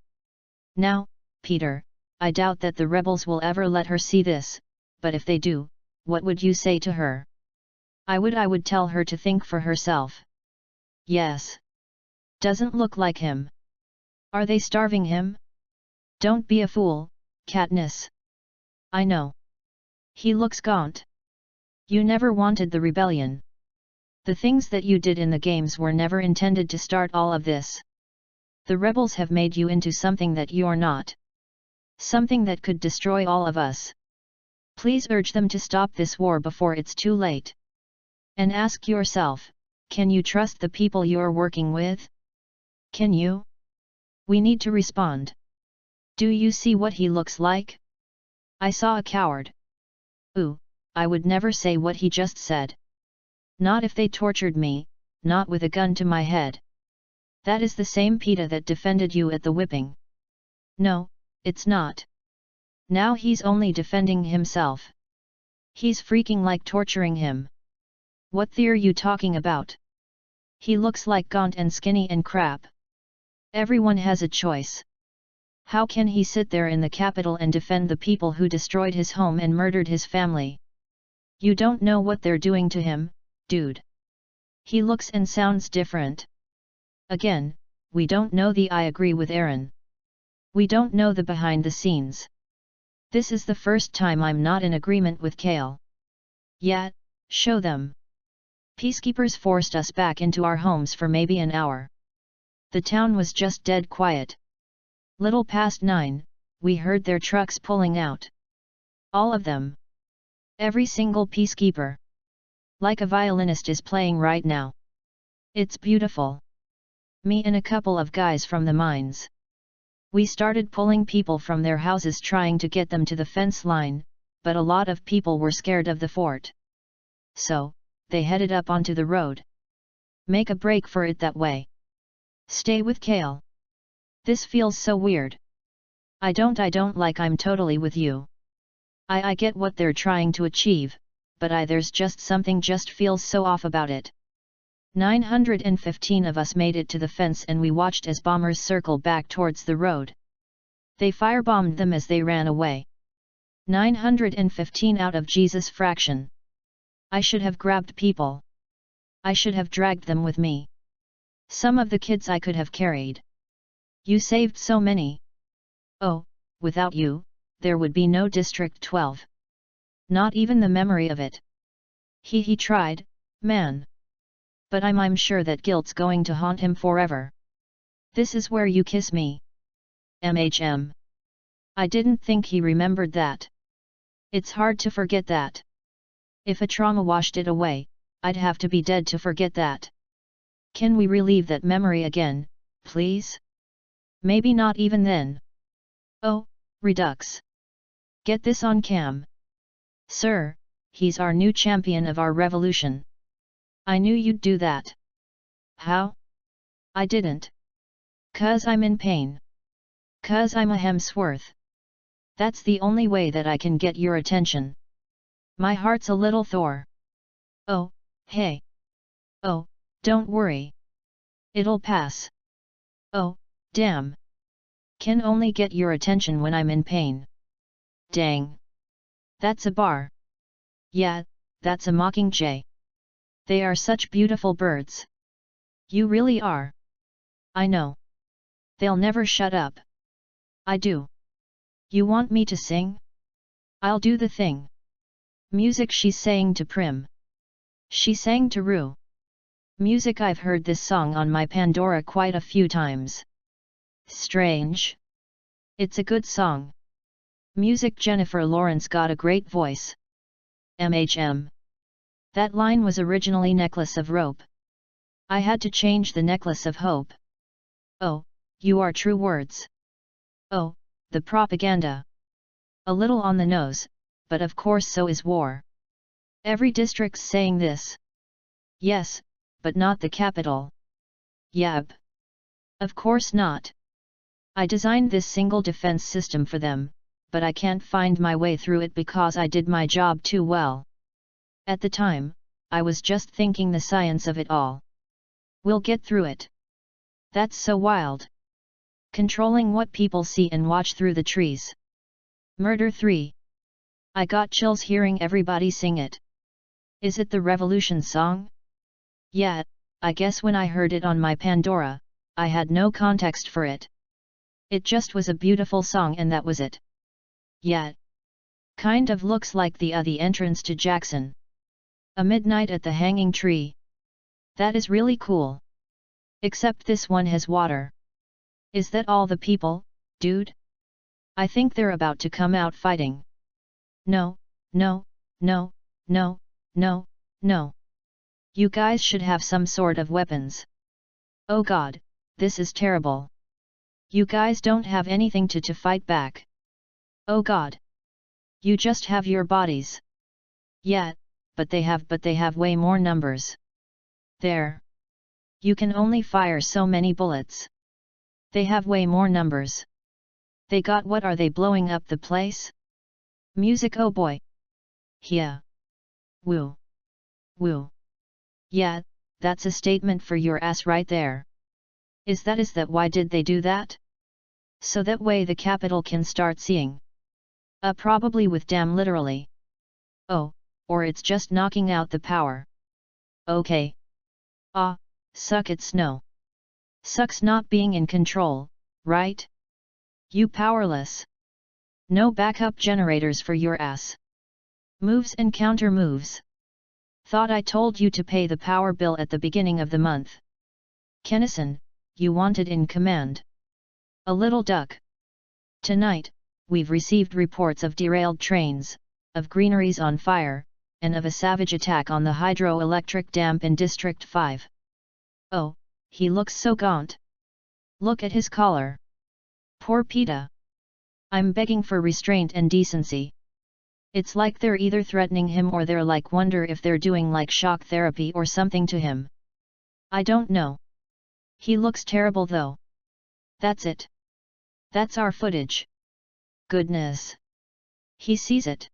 Now, Peter, I doubt that the rebels will ever let her see this, but if they do, what would you say to her? I would tell her to think for herself. Yes. Doesn't look like him. Are they starving him? Don't be a fool, Katniss. I know. He looks gaunt. You never wanted the rebellion. The things that you did in the games were never intended to start all of this. The rebels have made you into something that you're not. Something that could destroy all of us. Please urge them to stop this war before it's too late. And ask yourself, can you trust the people you're working with? Can you? We need to respond. Do you see what he looks like? I saw a coward. Ooh, I would never say what he just said. Not if they tortured me, not with a gun to my head. That is the same PETA that defended you at the whipping. No, it's not. Now he's only defending himself. He's freaking like torturing him. What are you talking about? He looks like gaunt and skinny and crap. Everyone has a choice. How can he sit there in the Capitol and defend the people who destroyed his home and murdered his family? You don't know what they're doing to him, dude. He looks and sounds different. Again, we don't know I agree with Aaron. We don't know the behind the scenes. This is the first time I'm not in agreement with Kale. Yeah, show them. Peacekeepers forced us back into our homes for maybe an hour. The town was just dead quiet. Little past 9, we heard their trucks pulling out. All of them. Every single peacekeeper. Like a violinist is playing right now. It's beautiful. Me and a couple of guys from the mines. We started pulling people from their houses trying to get them to the fence line, but a lot of people were scared of the fort. So, they headed up onto the road. Make a break for it that way. Stay with Kale. This feels so weird. I don't like I'm totally with you. I get what they're trying to achieve, but there's just something just feels so off about it. 915 of us made it to the fence and we watched as bombers circle back towards the road. They firebombed them as they ran away. 915 out of Jesus fraction. I should have grabbed people. I should have dragged them with me. Some of the kids I could have carried. You saved so many. Oh, without you, there would be no District 12. Not even the memory of it. He tried, man. But I'm sure that guilt's going to haunt him forever. This is where you kiss me. MHM. I didn't think he remembered that. It's hard to forget that. If a trauma washed it away, I'd have to be dead to forget that. Can we relive that memory again, please? Maybe not even then. Oh, Redux. Get this on cam. Sir, he's our new champion of our revolution. I knew you'd do that. How? I didn't. 'Cause I'm in pain. 'Cause I'm a Hemsworth. That's the only way that I can get your attention. My heart's a little Thor. Oh, hey. Oh, don't worry. It'll pass. Oh, damn. Can only get your attention when I'm in pain. Dang. That's a bar. Yeah, that's a mockingjay. They are such beautiful birds. You really are. I know. They'll never shut up. I do. You want me to sing? I'll do the thing. Music, she's saying to Prim. She sang to Rue. Music, I've heard this song on my Pandora quite a few times. Strange. It's a good song. Music, Jennifer Lawrence got a great voice. MHM. That line was originally Necklace of Rope. I had to change the Necklace of Hope. Oh, you are true words. Oh, the propaganda. A little on the nose, but of course so is war. Every district's saying this. Yes, but not the capital. Yep. Of course not. I designed this single defense system for them, but I can't find my way through it because I did my job too well. At the time, I was just thinking the science of it all. We'll get through it. That's so wild. Controlling what people see and watch through the trees. Murder 3. I got chills hearing everybody sing it. Is it the revolution song? Yeah, I guess when I heard it on my Pandora, I had no context for it. It just was a beautiful song and that was it. Yeah. Kind of looks like the entrance to Jackson. A midnight at the hanging tree. That is really cool. Except this one has water. Is that all the people, dude? I think they're about to come out fighting. No, no, no, no, no, no. You guys should have some sort of weapons. Oh god, this is terrible. You guys don't have anything to fight back. Oh god. You just have your bodies. Yeah, but they have way more numbers. There. You can only fire so many bullets. They have way more numbers. They got what, are they blowing up the place? Music, oh boy. Yeah. Woo. Woo. Yeah, that's a statement for your ass right there. Is that why did they do that? So that way the capital can start seeing. Probably with damn literally. Oh, or it's just knocking out the power. Okay. Suck it, Snow. Sucks not being in control, right? You powerless. No backup generators for your ass. Moves and counter moves. Thought I told you to pay the power bill at the beginning of the month. Kennison, you wanted in command. A little duck. Tonight, we've received reports of derailed trains, of greeneries on fire, and of a savage attack on the hydroelectric dam in District 5. Oh, he looks so gaunt. Look at his collar. Poor PETA. I'm begging for restraint and decency. It's like they're either threatening him or they're like wonder if they're doing like shock therapy or something to him. I don't know. He looks terrible though. That's it. That's our footage. Goodness! He sees it.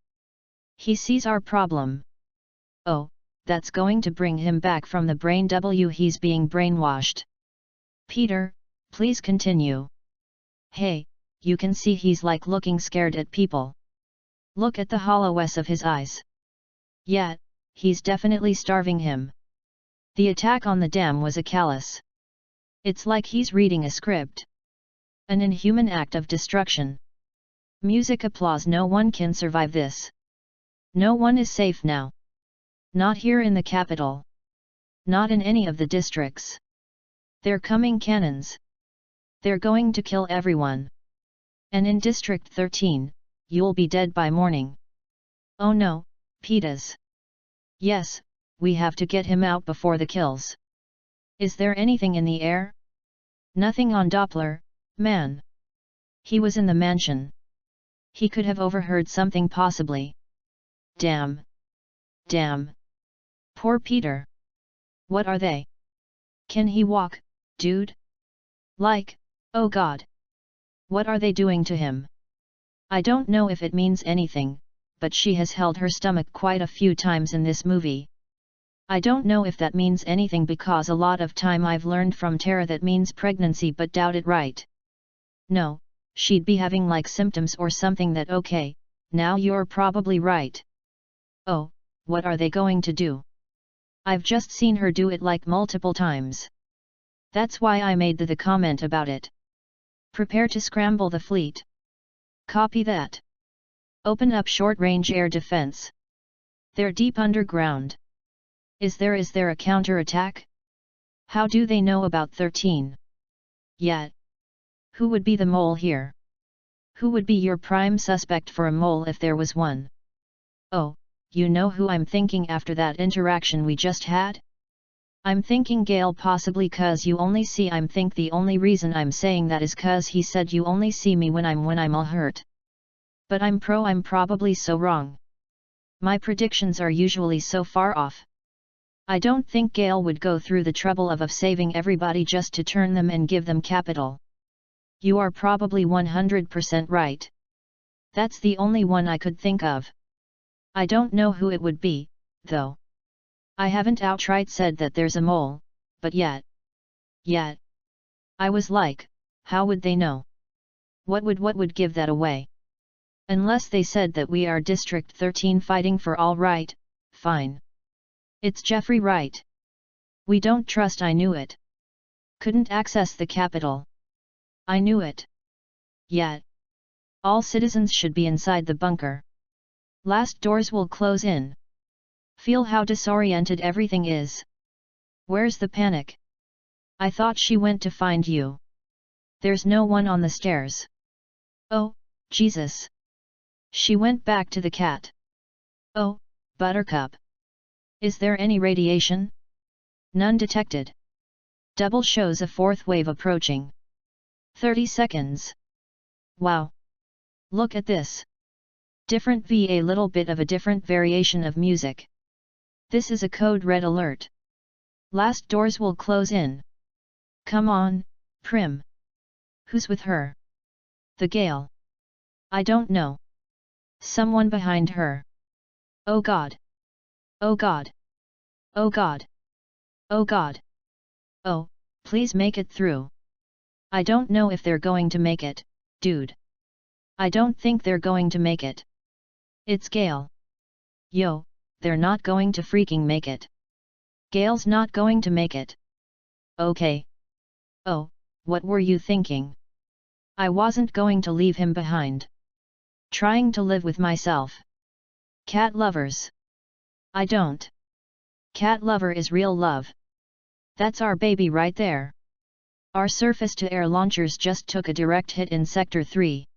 He sees our problem. Oh, that's going to bring him back from the brain. He's being brainwashed. Peter, please continue. Hey, you can see he's like looking scared at people. Look at the hollowness of his eyes. Yeah, he's definitely starving him. The attack on the dam was a callous. It's like he's reading a script. An inhuman act of destruction. Music applause. No one can survive this. No one is safe now. Not here in the capital. Not in any of the districts. They're coming cannons. They're going to kill everyone. And in District 13, you'll be dead by morning. Oh no, Petas. Yes, we have to get him out before the kills. Is there anything in the air? Nothing on Doppler, man. He was in the mansion. He could have overheard something possibly. Damn. Damn. Poor Peter. What are they? Can he walk, dude? Like, oh god. What are they doing to him? I don't know if it means anything, but she has held her stomach quite a few times in this movie. I don't know if that means anything because a lot of time I've learned from Tara that means pregnancy but doubt it, right? No, she'd be having like symptoms or something. That okay, now you're probably right. Oh, what are they going to do? I've just seen her do it like multiple times. That's why I made the comment about it. Prepare to scramble the fleet. Copy that. Open up short-range air defense. They're deep underground. Is there a counter-attack? How do they know about 13? Yet. Who would be the mole here? Who would be your prime suspect for a mole if there was one? Oh, you know who I'm thinking after that interaction we just had? I'm thinking Gale, possibly cause you only see. I'm think the only reason I'm saying that is cause he said you only see me when I'm all hurt. But I'm probably so wrong. My predictions are usually so far off. I don't think Gale would go through the trouble of saving everybody just to turn them and give them capital. You are probably 100% right. That's the only one I could think of. I don't know who it would be, though. I haven't outright said that there's a mole, but yet. I was like, how would they know? What would give that away? Unless they said that we are District 13 fighting for all right, fine. It's Jeffrey Wright. We don't trust. I knew it. Couldn't access the capital. I knew it. Yet. All citizens should be inside the bunker. Last doors will close in. Feel how disoriented everything is. Where's the panic? I thought she went to find you. There's no one on the stairs. Oh, Jesus. She went back to the cat. Oh, Buttercup. Is there any radiation? None detected. Double shows a fourth wave approaching. 30 seconds. Wow. Look at this. Different a little bit of a different variation of music. This is a code red alert. Last doors will close in. Come on, Prim. Who's with her? The Gale. I don't know. Someone behind her. Oh God. Oh God. Oh God. Oh God. Oh, please make it through. I don't know if they're going to make it, dude. I don't think they're going to make it. It's Gale. Yo, they're not going to freaking make it. Gale's not going to make it. Okay. Oh, what were you thinking? I wasn't going to leave him behind. Trying to live with myself. Cat lovers. I don't. Cat lover is real love. That's our baby right there. Our surface-to-air launchers just took a direct hit in Sector 3.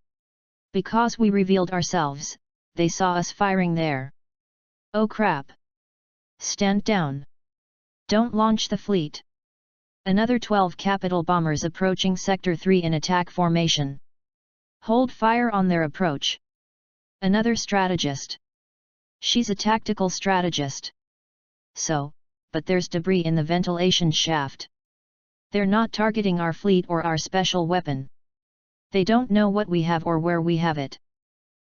Because we revealed ourselves, they saw us firing there. Oh crap. Stand down. Don't launch the fleet. Another 12 capital bombers approaching Sector 3 in attack formation. Hold fire on their approach. Another strategist. She's a tactical strategist. So, but there's debris in the ventilation shaft. They're not targeting our fleet or our special weapon. They don't know what we have or where we have it,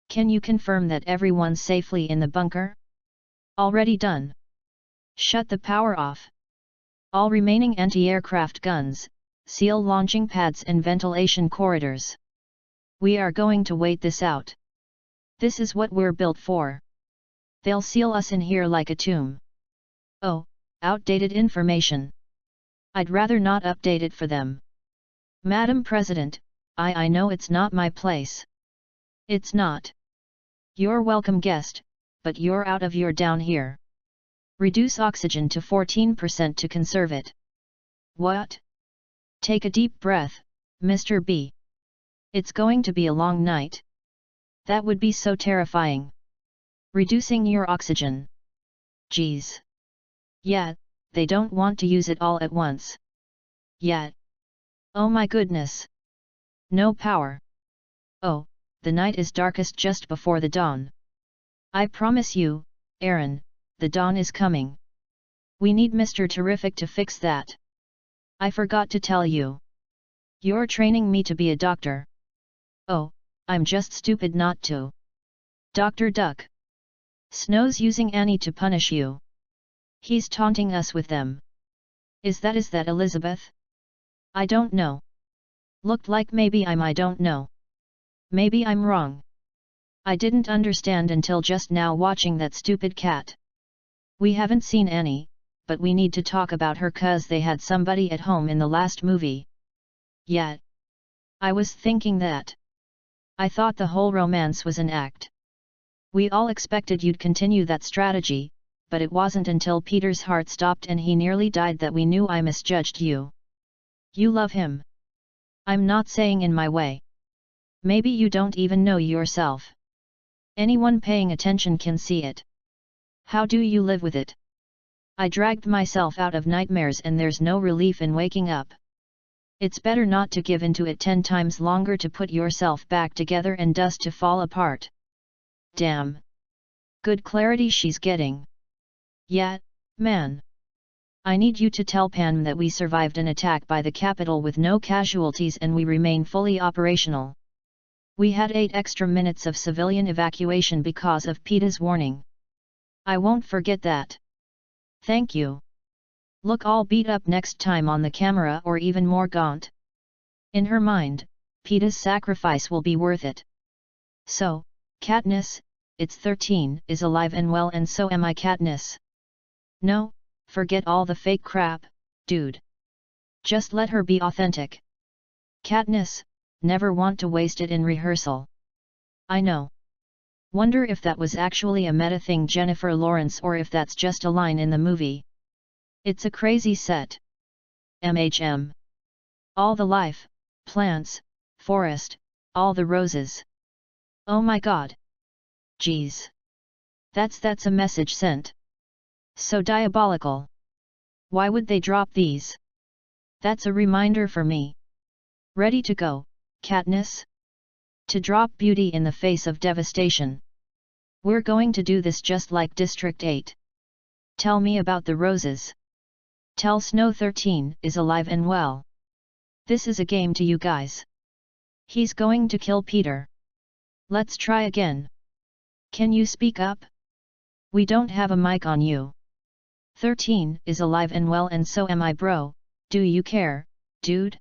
Can you confirm that everyone's safely in the bunker? Already done. Shut the power off. All remaining anti-aircraft guns, seal launching pads and ventilation corridors. We are going to wait this out. This is what we're built for. They'll seal us in here like a tomb. Oh, outdated information. I'd rather not update it for them. Madam President, I know it's not my place. It's not. You're welcome guest, but you're out of your down here. Reduce oxygen to 14% to conserve it. What? Take a deep breath, Mr. B. It's going to be a long night. That would be so terrifying. Reducing your oxygen. Geez. Yeah, they don't want to use it all at once. Yet. Oh my goodness. No power. Oh, the night is darkest just before the dawn. I promise you, Aaron, the dawn is coming. We need Mr. Terrific to fix that. I forgot to tell you. You're training me to be a doctor. Oh, I'm just stupid not to. Dr. Duck. Snow's using Annie to punish you. He's taunting us with them. Is that Elizabeth? I don't know. Looked like maybe I don't know. Maybe I'm wrong. I didn't understand until just now watching that stupid cat. We haven't seen Annie, but we need to talk about her 'cause they had somebody at home in the last movie. Yet. I was thinking that. I thought the whole romance was an act. We all expected you'd continue that strategy, but it wasn't until Peter's heart stopped and he nearly died that we knew I misjudged you. You love him. I'm not saying in my way. Maybe you don't even know yourself. Anyone paying attention can see it. How do you live with it? I dragged myself out of nightmares and there's no relief in waking up. It's better not to give into it 10 times longer to put yourself back together and dust to fall apart. Damn. Good clarity she's getting. Yeah, man. I need you to tell Pam that we survived an attack by the Capitol with no casualties and we remain fully operational. We had 8 extra minutes of civilian evacuation because of PETA's warning. I won't forget that. Thank you. Look all beat up next time on the camera or even more gaunt. In her mind, PETA's sacrifice will be worth it. So, Katniss, it's 13, is alive and well and so am I Katniss. No, forget all the fake crap, dude. Just let her be authentic. Katniss, never want to waste it in rehearsal. I know. Wonder if that was actually a meta thing Jennifer Lawrence or if that's just a line in the movie. It's a crazy set. MHM. All the life, plants, forest, all the roses. Oh my god. Geez. That's a message sent. So diabolical. Why would they drop these? That's a reminder for me. Ready to go, Katniss? To drop beauty in the face of devastation. We're going to do this just like District 8. Tell me about the roses. Tell Snow 13 is alive and well. This is a game to you guys. He's going to kill Peter. Let's try again. Can you speak up? We don't have a mic on you. 13 is alive and well and so am I bro, do you care, dude?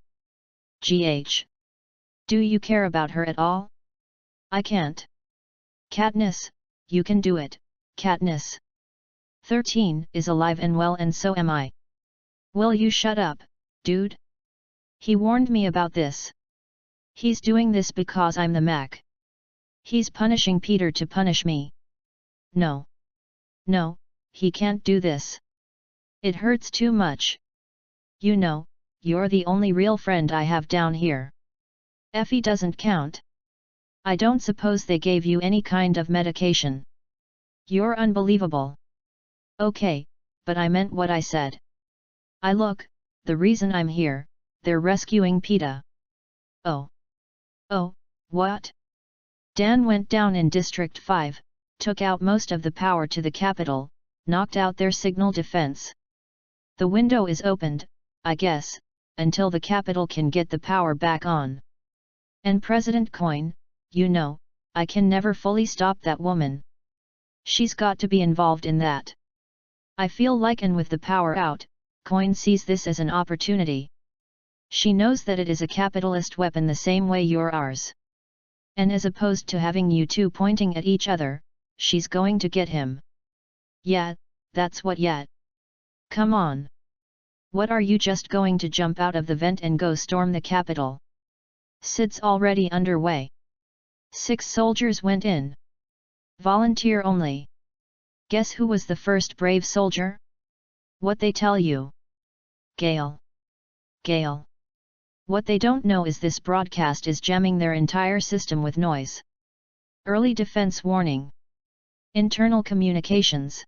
GH. Do you care about her at all? I can't. Katniss, you can do it, Katniss. 13 is alive and well and so am I. Will you shut up, dude? He warned me about this. He's doing this because I'm the Mac. He's punishing Peter to punish me. No. No, he can't do this. It hurts too much. You know, you're the only real friend I have down here. Effie doesn't count. I don't suppose they gave you any kind of medication. You're unbelievable. Okay, but I meant what I said. Look, the reason I'm here, they're rescuing PETA. Oh. Oh, what? Dan went down in District 5, took out most of the power to the Capitol, knocked out their signal defense. The window is opened, I guess, until the Capitol can get the power back on. And President Coin, you know, I can never fully stop that woman. She's got to be involved in that. I feel like, and with the power out, Coin sees this as an opportunity. She knows that it is a capitalist weapon the same way you're ours. And as opposed to having you two pointing at each other, she's going to get him. Yeah, that's what. Yet. Come on. What, are you just going to jump out of the vent and go storm the Capitol? Sid's already underway. 6 soldiers went in. Volunteer only. Guess who was the first brave soldier? What they tell you? Gale. Gale. What they don't know is this broadcast is jamming their entire system with noise. Early defense warning. Internal communications.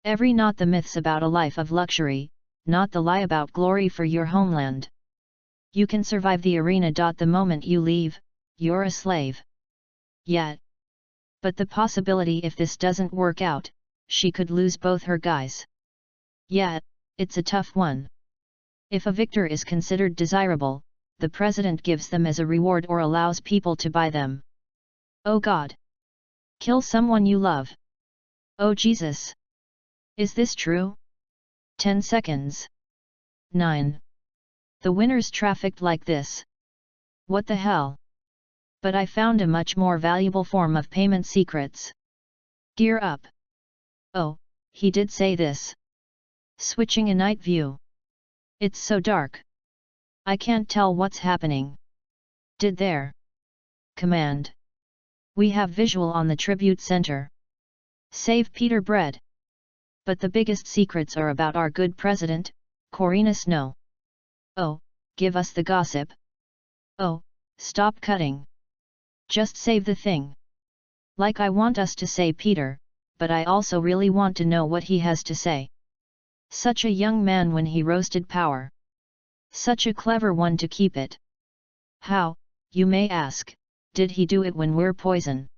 Not the myths about a life of luxury, not the lie about glory for your homeland. You can survive the arena. The moment you leave, you're a slave. Yet. But the possibility, if this doesn't work out, she could lose both her guys. Yet, it's a tough one. If a victor is considered desirable, the president gives them as a reward or allows people to buy them. Oh God! Kill someone you love. Oh Jesus! Is this true? 10 seconds. 9. The winners trafficked like this. What the hell? But I found a much more valuable form of payment secrets. Gear up. Oh, he did say this. Switching a night view. It's so dark. I can't tell what's happening. Did there? Command. We have visual on the tribute center. Save Peter bread. But the biggest secrets are about our good president, Corina Snow. Oh, give us the gossip. Oh, stop cutting. Just save the thing. Like, I want us to say Peter, but I also really want to know what he has to say. Such a young man when he roasted power. Such a clever one to keep it. How, you may ask, did he do it when we're poison?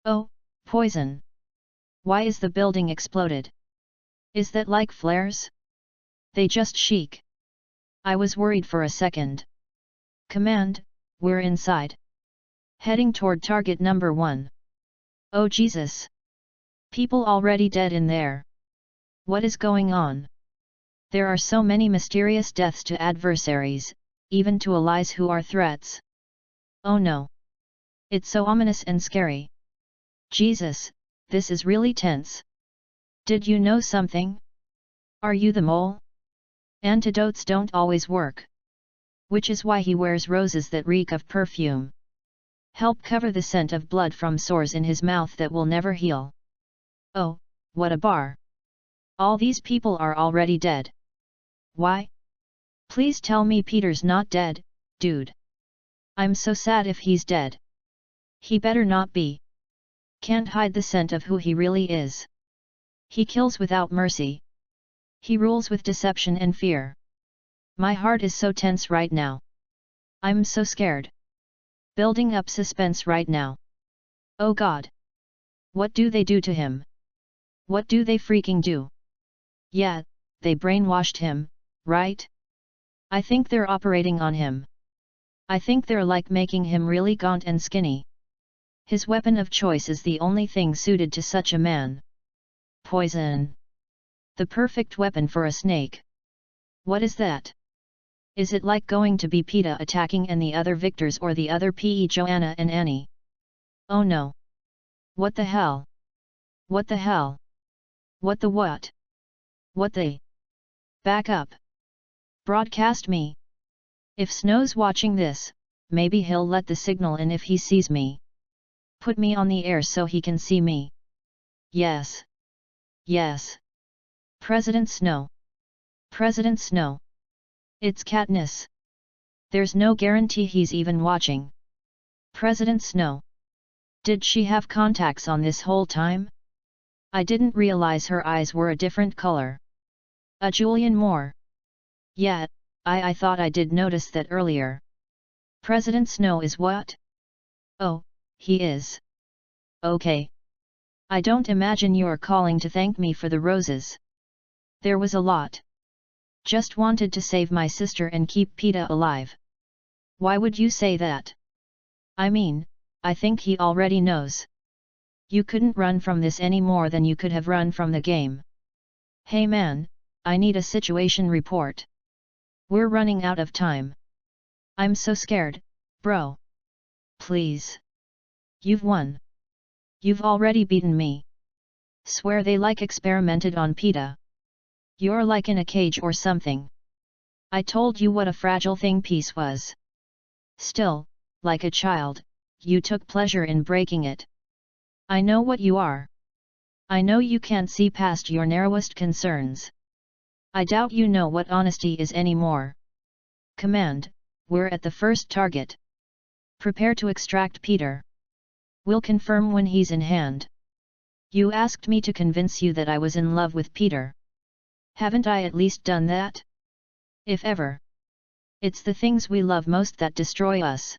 Oh, poison. Why is the building exploded? Is that like flares? They just chic. I was worried for a second. Command, we're inside. Heading toward target number 1. Oh Jesus! People already dead in there. What is going on? There are so many mysterious deaths to adversaries, even to allies who are threats. Oh no! It's so ominous and scary. Jesus, this is really tense. Did you know something? Are you the mole? Antidotes don't always work. Which is why he wears roses that reek of perfume. Help cover the scent of blood from sores in his mouth that will never heal. Oh, what a bar! All these people are already dead. Why? Please tell me Peter's not dead, dude. I'm so sad if he's dead. He better not be. Can't hide the scent of who he really is. He kills without mercy. He rules with deception and fear. My heart is so tense right now. I'm so scared. Building up suspense right now. Oh God! What do they do to him? What do they freaking do? Yeah, they brainwashed him, right? I think they're operating on him. I think they're like making him really gaunt and skinny. His weapon of choice is the only thing suited to such a man. Poison. The perfect weapon for a snake. What is that? Is it like going to be PETA attacking and the other victors, or the other PE Joanna and Annie? Oh no! What the hell? What the hell? What the what? What the? Back up! Broadcast me! If Snow's watching this, maybe he'll let the signal in if he sees me. Put me on the air so he can see me. Yes. Yes. President Snow. President Snow. It's Katniss. There's no guarantee he's even watching. President Snow. Did she have contacts on this whole time? I didn't realize her eyes were a different color. Julian Moore. Yeah, I thought I did notice that earlier. President Snow is what? Oh, he is. Okay. I don't imagine you're calling to thank me for the roses. There was a lot. Just wanted to save my sister and keep PETA alive. Why would you say that? I mean, I think he already knows. You couldn't run from this any more than you could have run from the game. Hey man, I need a situation report. We're running out of time. I'm so scared, bro. Please. You've won. You've already beaten me. Swear they like experimented on PETA. You're like in a cage or something. I told you what a fragile thing peace was. Still, like a child, you took pleasure in breaking it. I know what you are. I know you can't see past your narrowest concerns. I doubt you know what honesty is anymore. Command, we're at the first target. Prepare to extract Peter. We'll confirm when he's in hand. You asked me to convince you that I was in love with Peter. Haven't I at least done that? If ever. It's the things we love most that destroy us.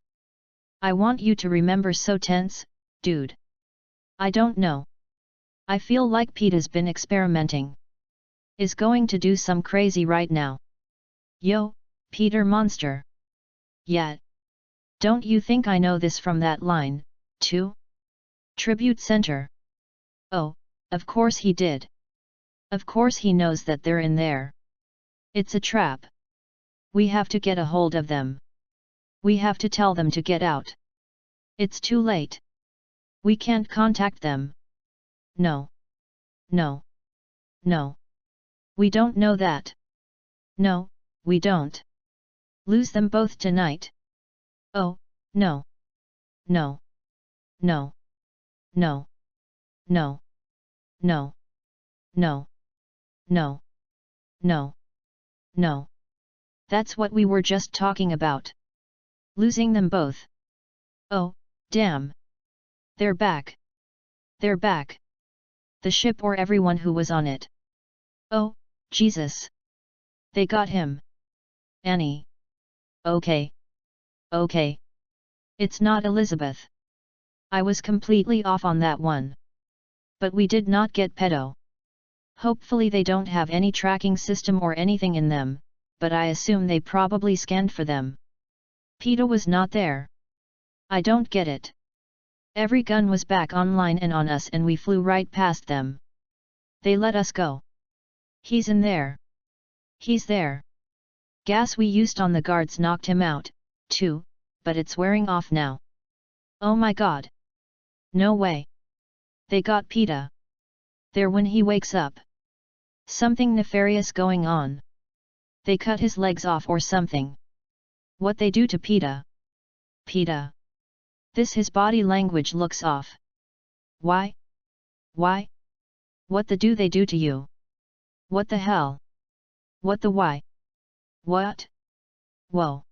I want you to remember. So tense, dude. I don't know. I feel like Peter's been experimenting. Is going to do some crazy right now. Yo, Peter monster. Yeah. Don't you think I know this from that line, too? Tribute Center. Oh, of course he did. Of course he knows that they're in there. It's a trap. We have to get a hold of them. We have to tell them to get out. It's too late. We can't contact them. No. No. No. We don't know that. No, we don't. Lose them both tonight. Oh, no. No. No. No. No. No. No. No. No. No. That's what we were just talking about. Losing them both. Oh, damn. They're back. They're back. The ship or everyone who was on it. Oh, Jesus. They got him. Annie. Okay. Okay. It's not Elizabeth. I was completely off on that one. But we did not get pedo. Hopefully they don't have any tracking system or anything in them, but I assume they probably scanned for them. PETA was not there. I don't get it. Every gun was back online and on us and we flew right past them. They let us go. He's in there. He's there. Gas we used on the guards knocked him out, too, but it's wearing off now. Oh my god. No way. They got PETA. There when he wakes up. Something nefarious going on. They cut his legs off or something. What they do to PETA? PETA. This his body language looks off. Why? Why? What the do they do to you? What the hell? What the why? What? Whoa.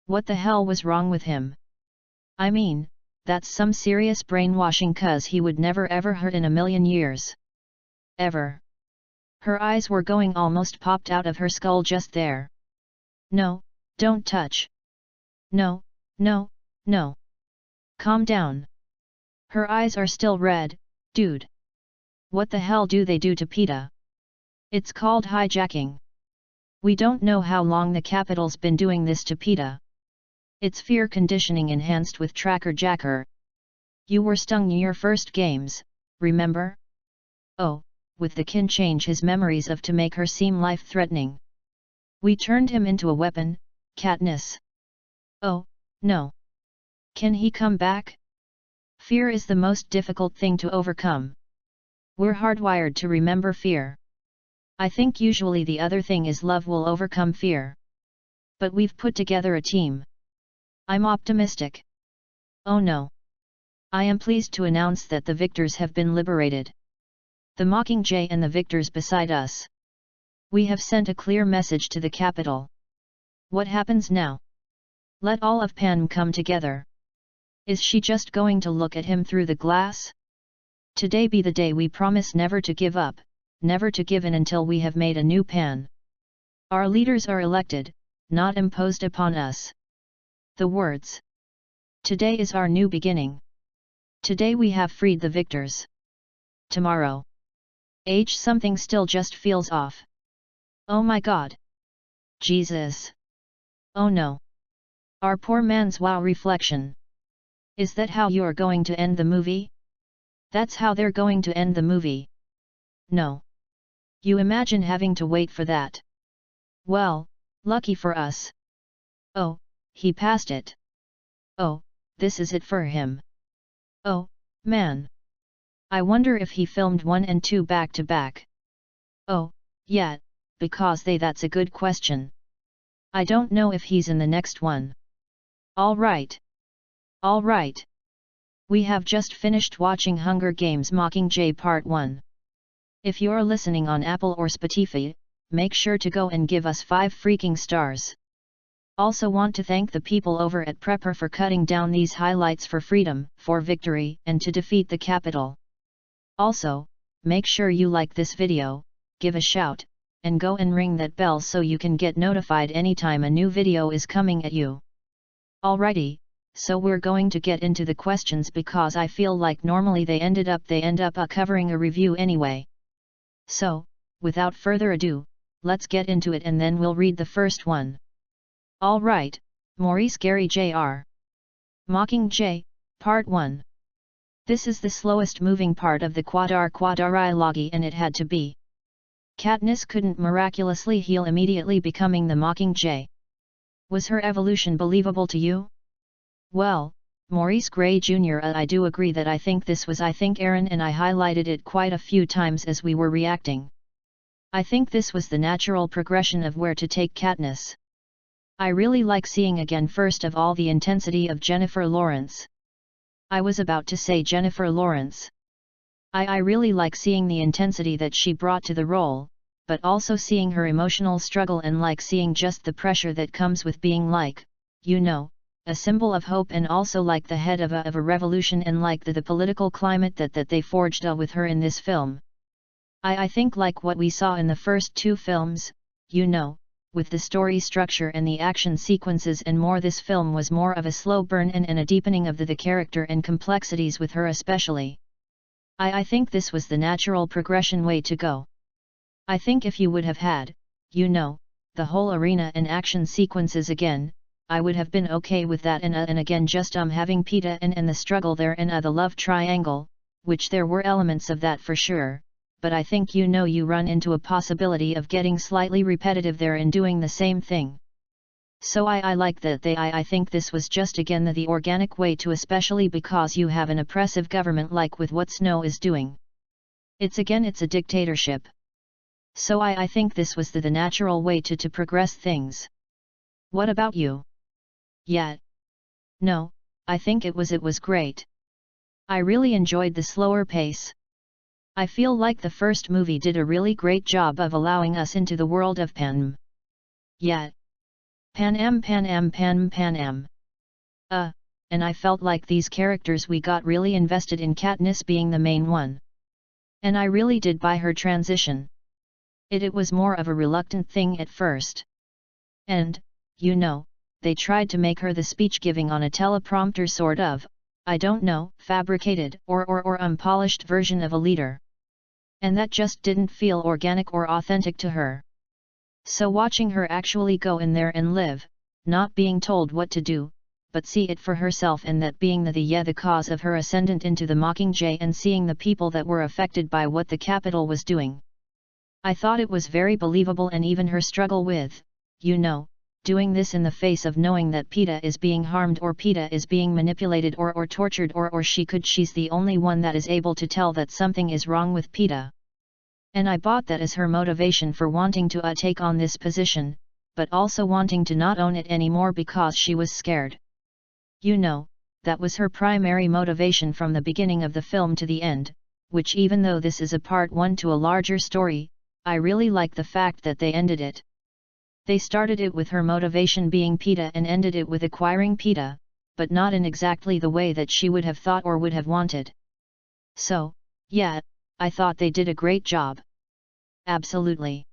What the hell was wrong with him? I mean, that's some serious brainwashing, cuz he would never ever hurt in a million years. Ever. Her eyes were going almost popped out of her skull just there. No, don't touch. No, no, no. Calm down. Her eyes are still red, dude. What the hell do they do to PETA? It's called hijacking. We don't know how long the Capitol's been doing this to PETA. It's fear conditioning enhanced with Tracker Jacker. You were stung in your first games, remember? Oh, with the kin change his memories of to make her seem life-threatening. We turned him into a weapon, Katniss. Oh, no. Can he come back? Fear is the most difficult thing to overcome. We're hardwired to remember fear. I think usually the other thing is love will overcome fear. But we've put together a team. I'm optimistic. Oh no. I am pleased to announce that the victors have been liberated. The Mockingjay and the victors beside us. We have sent a clear message to the Capitol. What happens now? Let all of Pan come together. Is she just going to look at him through the glass? Today be the day we promise never to give up, never to give in until we have made a new Pan. Our leaders are elected, not imposed upon us. The words. Today is our new beginning. Today we have freed the victors. Tomorrow. Something still just feels off. Oh my god. Jesus. Oh no. Our poor man's wow reflection. Is that how you're going to end the movie? That's how they're going to end the movie. No. You imagine having to wait for that. Well, lucky for us. Oh, he passed it. Oh, this is it for him. Oh, man. I wonder if he filmed 1 and 2 back to back. Oh, yeah, because that's a good question. I don't know if he's in the next one. All right. All right. We have just finished watching Hunger Games Mockingjay Part 1. If you're listening on Apple or Spotify, make sure to go and give us 5 freaking stars. Also want to thank the people over at Prepper for cutting down these highlights for freedom, for victory, and to defeat the capital. Also, make sure you like this video, give a shout, and go and ring that bell so you can get notified anytime a new video is coming at you. Alrighty, so we're going to get into the questions because I feel like normally they end up covering a review anyway. So, without further ado, let's get into it and then we'll read the first one. Alright, Maurice Gary Jr. Mockingjay, Part 1. This is the slowest moving part of the quadrilogy and it had to be. Katniss couldn't miraculously heal immediately becoming the Mockingjay. Was her evolution believable to you? Well, Maurice Gray Jr. I do agree that I think Aaron and I highlighted it quite a few times as we were reacting. I think this was the natural progression of where to take Katniss. I really like seeing again first of all the intensity of Jennifer Lawrence. I was about to say Jennifer Lawrence. I really like seeing the intensity that she brought to the role, but also seeing her emotional struggle and like seeing just the pressure that comes with being like, you know, a symbol of hope and also like the head of a revolution and like the political climate that they forged with her in this film. I think like what we saw in the first 2 films, you know, with the story structure and the action sequences and more, this film was more of a slow burn and a deepening of the character and complexities with her especially. I think this was the natural progression way to go. I think if you would have had, you know, the whole arena and action sequences again, I would have been okay with that and again just having Peeta and the struggle there and the love triangle, which there were elements of that for sure, but I think you know you run into a possibility of getting slightly repetitive there and doing the same thing. So I like that I think this was just again the organic way to, especially because you have an oppressive government like with what Snow is doing. It's a dictatorship. So I think this was the natural way to progress things. What about you? Yeah. No, I think it was great. I really enjoyed the slower pace. I feel like the first movie did a really great job of allowing us into the world of Panem. Yeah. Panem. And I felt like these characters we got really invested in, Katniss being the main one. And I really did buy her transition. It was more of a reluctant thing at first. And, you know, they tried to make her the speech-giving on a teleprompter sort of, I don't know, fabricated or unpolished version of a leader. And that just didn't feel organic or authentic to her. So watching her actually go in there and live, not being told what to do, but see it for herself and that being the cause of her ascendant into the Mockingjay and seeing the people that were affected by what the Capitol was doing. I thought it was very believable and even her struggle with, you know, doing this in the face of knowing that Peeta is being harmed or Peeta is being manipulated or tortured or she's the only one that is able to tell that something is wrong with Peeta. And I bought that as her motivation for wanting to take on this position, but also wanting to not own it anymore because she was scared. You know, that was her primary motivation from the beginning of the film to the end, which even though this is a part 1 to a larger story, I really like the fact that they ended it. They started it with her motivation being Peeta and ended it with acquiring Peeta, but not in exactly the way that she would have thought or would have wanted. So, yeah, I thought they did a great job. Absolutely.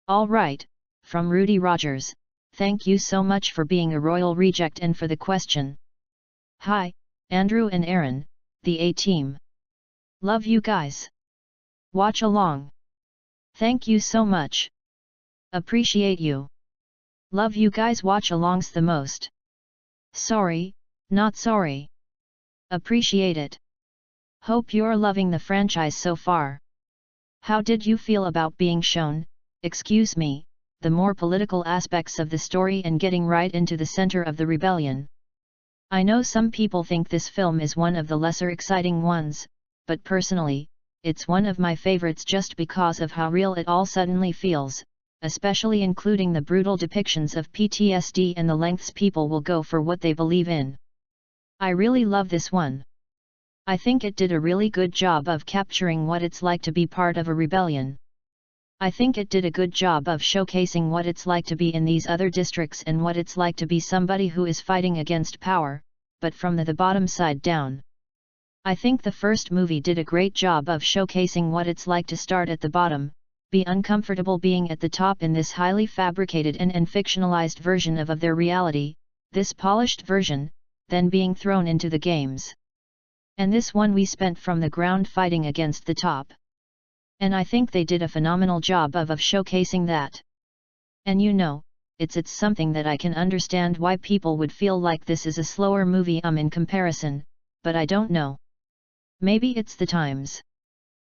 Alright, from Rudy Rogers, thank you so much for being a royal reject and for the question. Hi, Andrew and Aaron, the A-Team. Love you guys. Watch along. Thank you so much. Appreciate you. Love you guys, watch alongs the most. Sorry, not sorry. Appreciate it. Hope you're loving the franchise so far. How did you feel about being shown, excuse me, the more political aspects of the story and getting right into the center of the rebellion? I know some people think this film is one of the lesser exciting ones, but personally, it's one of my favorites just because of how real it all suddenly feels, especially including the brutal depictions of PTSD and the lengths people will go for what they believe in. I really love this one. I think it did a really good job of capturing what it's like to be part of a rebellion. I think it did a good job of showcasing what it's like to be in these other districts and what it's like to be somebody who is fighting against power, but from the bottom side down. I think the first movie did a great job of showcasing what it's like to start at the bottom, be uncomfortable being at the top in this highly fabricated and fictionalized version of their reality, this polished version, then being thrown into the games. And this one we spent from the ground fighting against the top. And I think they did a phenomenal job of showcasing that. And you know, it's something that I can understand why people would feel like this is a slower movie in comparison, but I don't know. Maybe it's the times.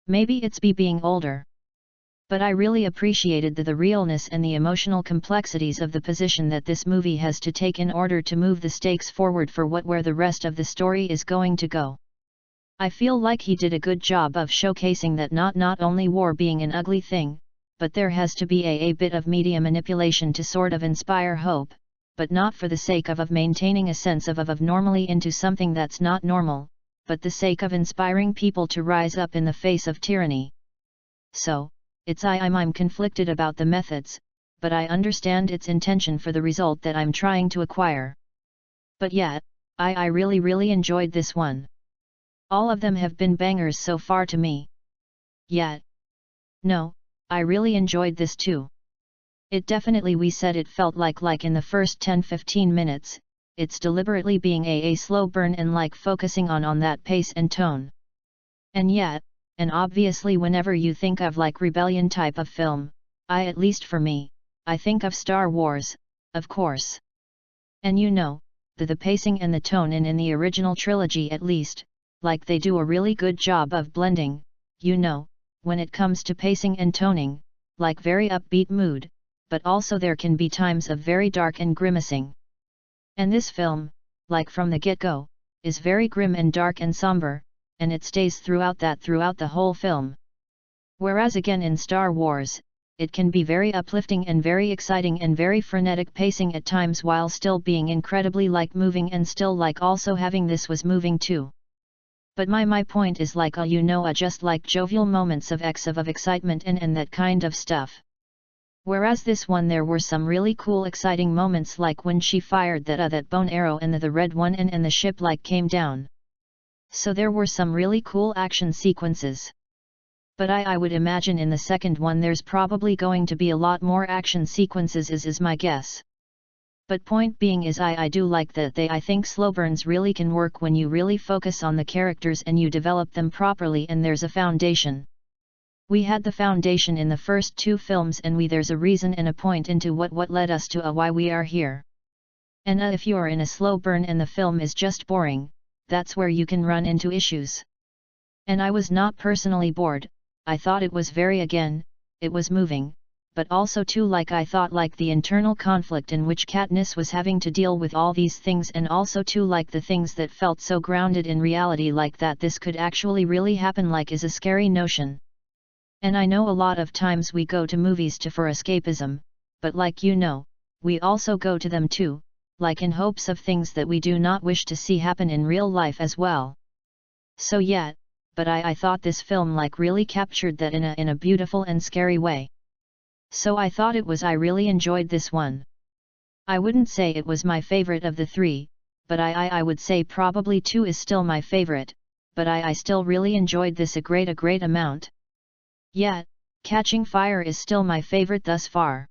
Maybe it's me being older. But I really appreciated the realness and the emotional complexities of the position that this movie has to take in order to move the stakes forward for where the rest of the story is going to go. I feel like he did a good job of showcasing that not only war being an ugly thing, but there has to be a bit of media manipulation to sort of inspire hope, but not for the sake of maintaining a sense of normally into something that's not normal, but the sake of inspiring people to rise up in the face of tyranny. So, I'm conflicted about the methods, but I understand its intention for the result that I'm trying to acquire. But yet, I really enjoyed this one. All of them have been bangers so far to me. Yet. No, I really enjoyed this too. It definitely we said it felt like in the first 10-15 minutes, it's deliberately being a slow burn and focusing on that pace and tone. And yet, and obviously whenever you think of rebellion type of film, at least for me, I think of Star Wars, of course. And you know, the pacing and the tone in the original trilogy at least, they do a really good job of blending, you know, when it comes to pacing and toning, very upbeat mood, but also there can be times of very dark and grimacing. And this film, from the get-go, is very grim and dark and somber, and it stays throughout the whole film. Whereas again in Star Wars, it can be very uplifting and very exciting and very frenetic pacing at times while still being incredibly moving and still also having this was moving too. But my point is just jovial moments of excitement and that kind of stuff. Whereas this one there were some really cool exciting moments when she fired that bone arrow and the red one and the ship came down. So there were some really cool action sequences. But I would imagine in the second one there's probably going to be a lot more action sequences is my guess. But point being is I do like that I think slow burns really can work when you really focus on the characters and you develop them properly and there's a foundation. We had the foundation in the first two films and there's a reason and a point into what led us to why we are here. And if you're in a slow burn and the film is just boring, that's where you can run into issues. And I was not personally bored, I thought it was it was moving. But also too I thought the internal conflict in which Katniss was having to deal with all these things and also too the things that felt so grounded in reality that this could actually really happen is a scary notion. And I know a lot of times we go to movies for escapism, but you know, we also go to them too, in hopes of things that we do not wish to see happen in real life as well. So yeah, but I thought this film really captured that in a beautiful and scary way. So I thought I really enjoyed this one. I wouldn't say it was my favorite of the three, but I would say probably 2 is still my favorite, but I still really enjoyed this a great amount. Yet, Catching Fire is still my favorite thus far.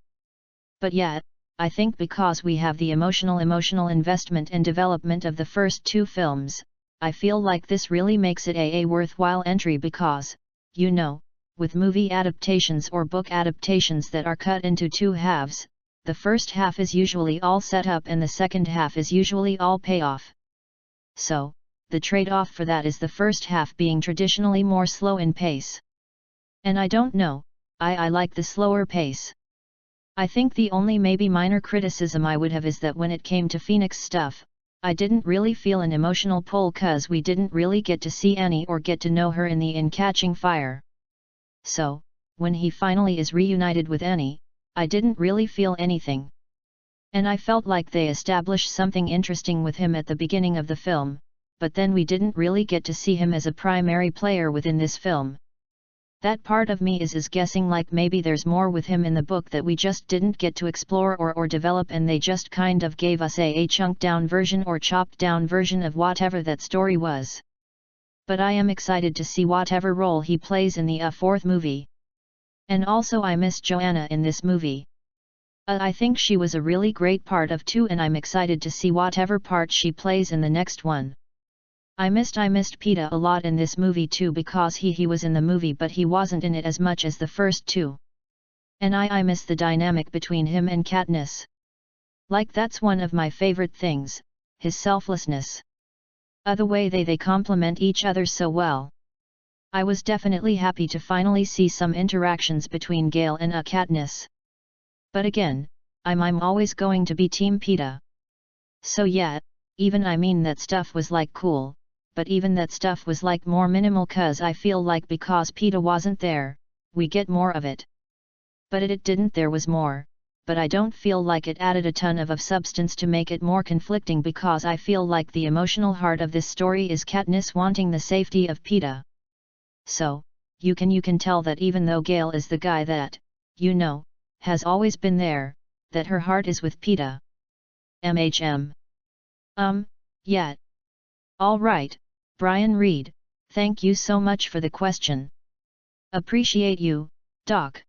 But yet, I think because we have the emotional investment and development of the first 2 films, I feel this really makes it a worthwhile entry because, you know, with movie adaptations or book adaptations that are cut into 2 halves, the first half is usually all set up and the second half is usually all payoff. So, the trade-off for that is the first half being traditionally more slow in pace. And I don't know, I like the slower pace. I think the only maybe minor criticism I would have is that when it came to Phoenix stuff, I didn't really feel an emotional pull cause we didn't really get to see Annie or get to know her in Catching Fire. So, when he finally is reunited with Annie, I didn't really feel anything. And I felt like they established something interesting with him at the beginning of the film, but then we didn't really get to see him as a primary player within this film. That part of me is guessing like maybe there's more with him in the book that we just didn't get to explore or develop, and they just kind of gave us a chunked down version or chopped down version of whatever that story was. But I am excited to see whatever role he plays in the fourth movie. And also I miss Joanna in this movie. I think she was a really great part of 2, and I'm excited to see whatever part she plays in the next one. I missed Peeta a lot in this movie too, because he was in the movie but he wasn't in it as much as the first 2. And I miss the dynamic between him and Katniss. Like that's one of my favorite things, his selflessness. The way they complement each other so well. I was definitely happy to finally see some interactions between Gale and Katniss. But again, I'm always going to be Team Peeta. So yeah, even I mean that stuff was like cool, but even that stuff was like more minimal cause I feel like because Peeta wasn't there, we get more of it. But it didn't, there was more, but I don't feel like it added a ton of substance to make it more conflicting, because I feel like the emotional heart of this story is Katniss wanting the safety of Peeta. So, you can tell that even though Gale is the guy that, has always been there, that her heart is with Peeta. Yeah. Alright, Brian Reed, thank you so much for the question. Appreciate you, Doc.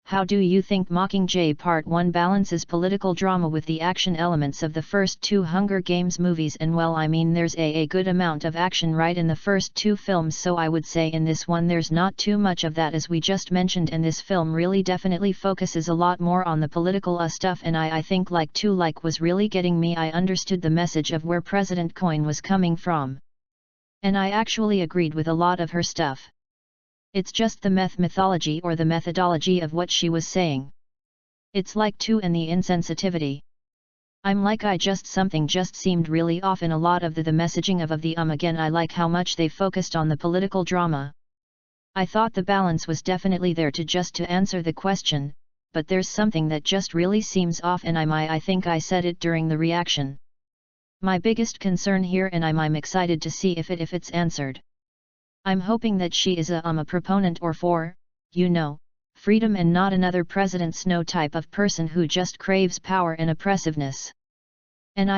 How do you think Mockingjay Part 1 balances political drama with the action elements of the first 2 Hunger Games movies? And well, I mean there's a good amount of action right in the first 2 films, so I would say in this one there's not too much of that as we just mentioned, and this film really definitely focuses a lot more on the political stuff, and I think like 2 was really getting me. I understood the message of where President Coin was coming from. And I actually agreed with a lot of her stuff. It's just the mythology or the methodology of what she was saying. It's like 2 and the insensitivity. I'm like something just seemed really off in a lot of the messaging of the again I like how much they focused on the political drama. I thought the balance was definitely there to answer the question, but there's something that just really seems off, and I think I said it during the reaction. My biggest concern here, and I'm excited to see if it's answered. I'm hoping that she is a proponent or for, freedom and not another President Snow type of person who just craves power and oppressiveness. And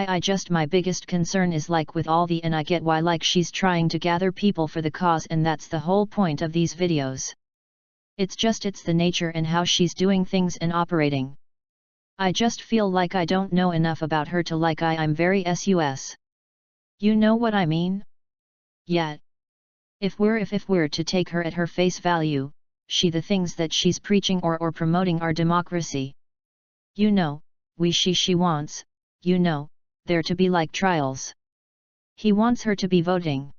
my biggest concern is like with all the, and I get why like she's trying to gather people for the cause, and that's the whole point of these videos. It's the nature and how she's doing things and operating. I just feel like I don't know enough about her to like I'm very sus. You know what I mean? Yeah. If we're to take her at her face value, the things that she's preaching or promoting are democracy. She wants, there to be like trials. He wants her to be voting.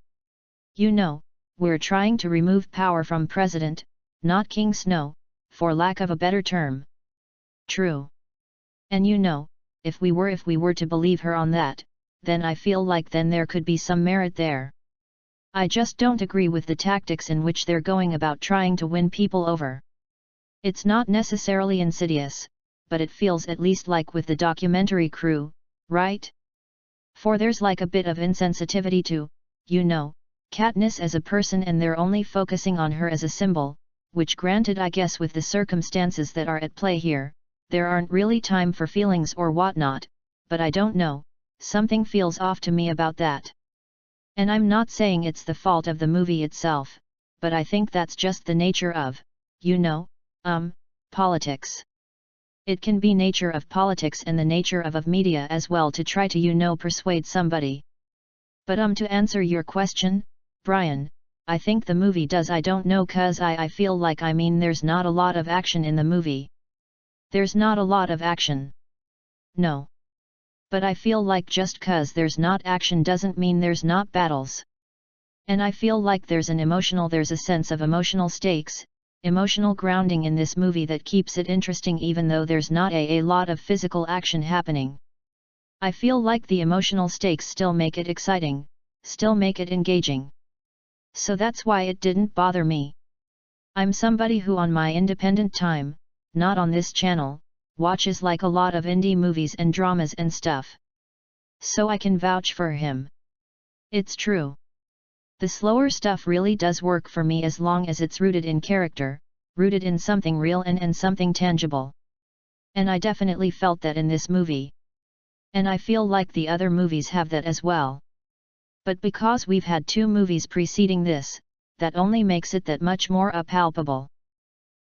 We're trying to remove power from President, not King Snow, for lack of a better term. True. And if we were to believe her on that, then I feel like then there could be some merit there. I just don't agree with the tactics in which they're going about trying to win people over. It's not necessarily insidious, but it feels at least like with the documentary crew, right? For there's like a bit of insensitivity to, Katniss as a person, and they're only focusing on her as a symbol, which granted I guess with the circumstances that are at play here, there aren't really time for feelings or whatnot, but I don't know, something feels off to me about that. And I'm not saying it's the fault of the movie itself, but I think that's just the nature of, politics. It can be nature of politics and the nature of media as well to try to persuade somebody. But to answer your question, Brian, I think the movie does. I don't know, cause I feel like there's not a lot of action in the movie. There's not a lot of action. No. But I feel like just cause there's not action doesn't mean there's not battles. And I feel like there's a sense of emotional stakes, emotional grounding in this movie that keeps it interesting even though there's not a lot of physical action happening. I feel like the emotional stakes still make it exciting, still make it engaging. So that's why it didn't bother me. I'm somebody who on my independent time, not on this channel, watches like a lot of indie movies and dramas and stuff. So I can vouch for him. It's true. The slower stuff really does work for me as long as it's rooted in character, rooted in something real and something tangible. And I definitely felt that in this movie. And I feel like the other movies have that as well. But because we've had 2 movies preceding this, that only makes it that much more palpable.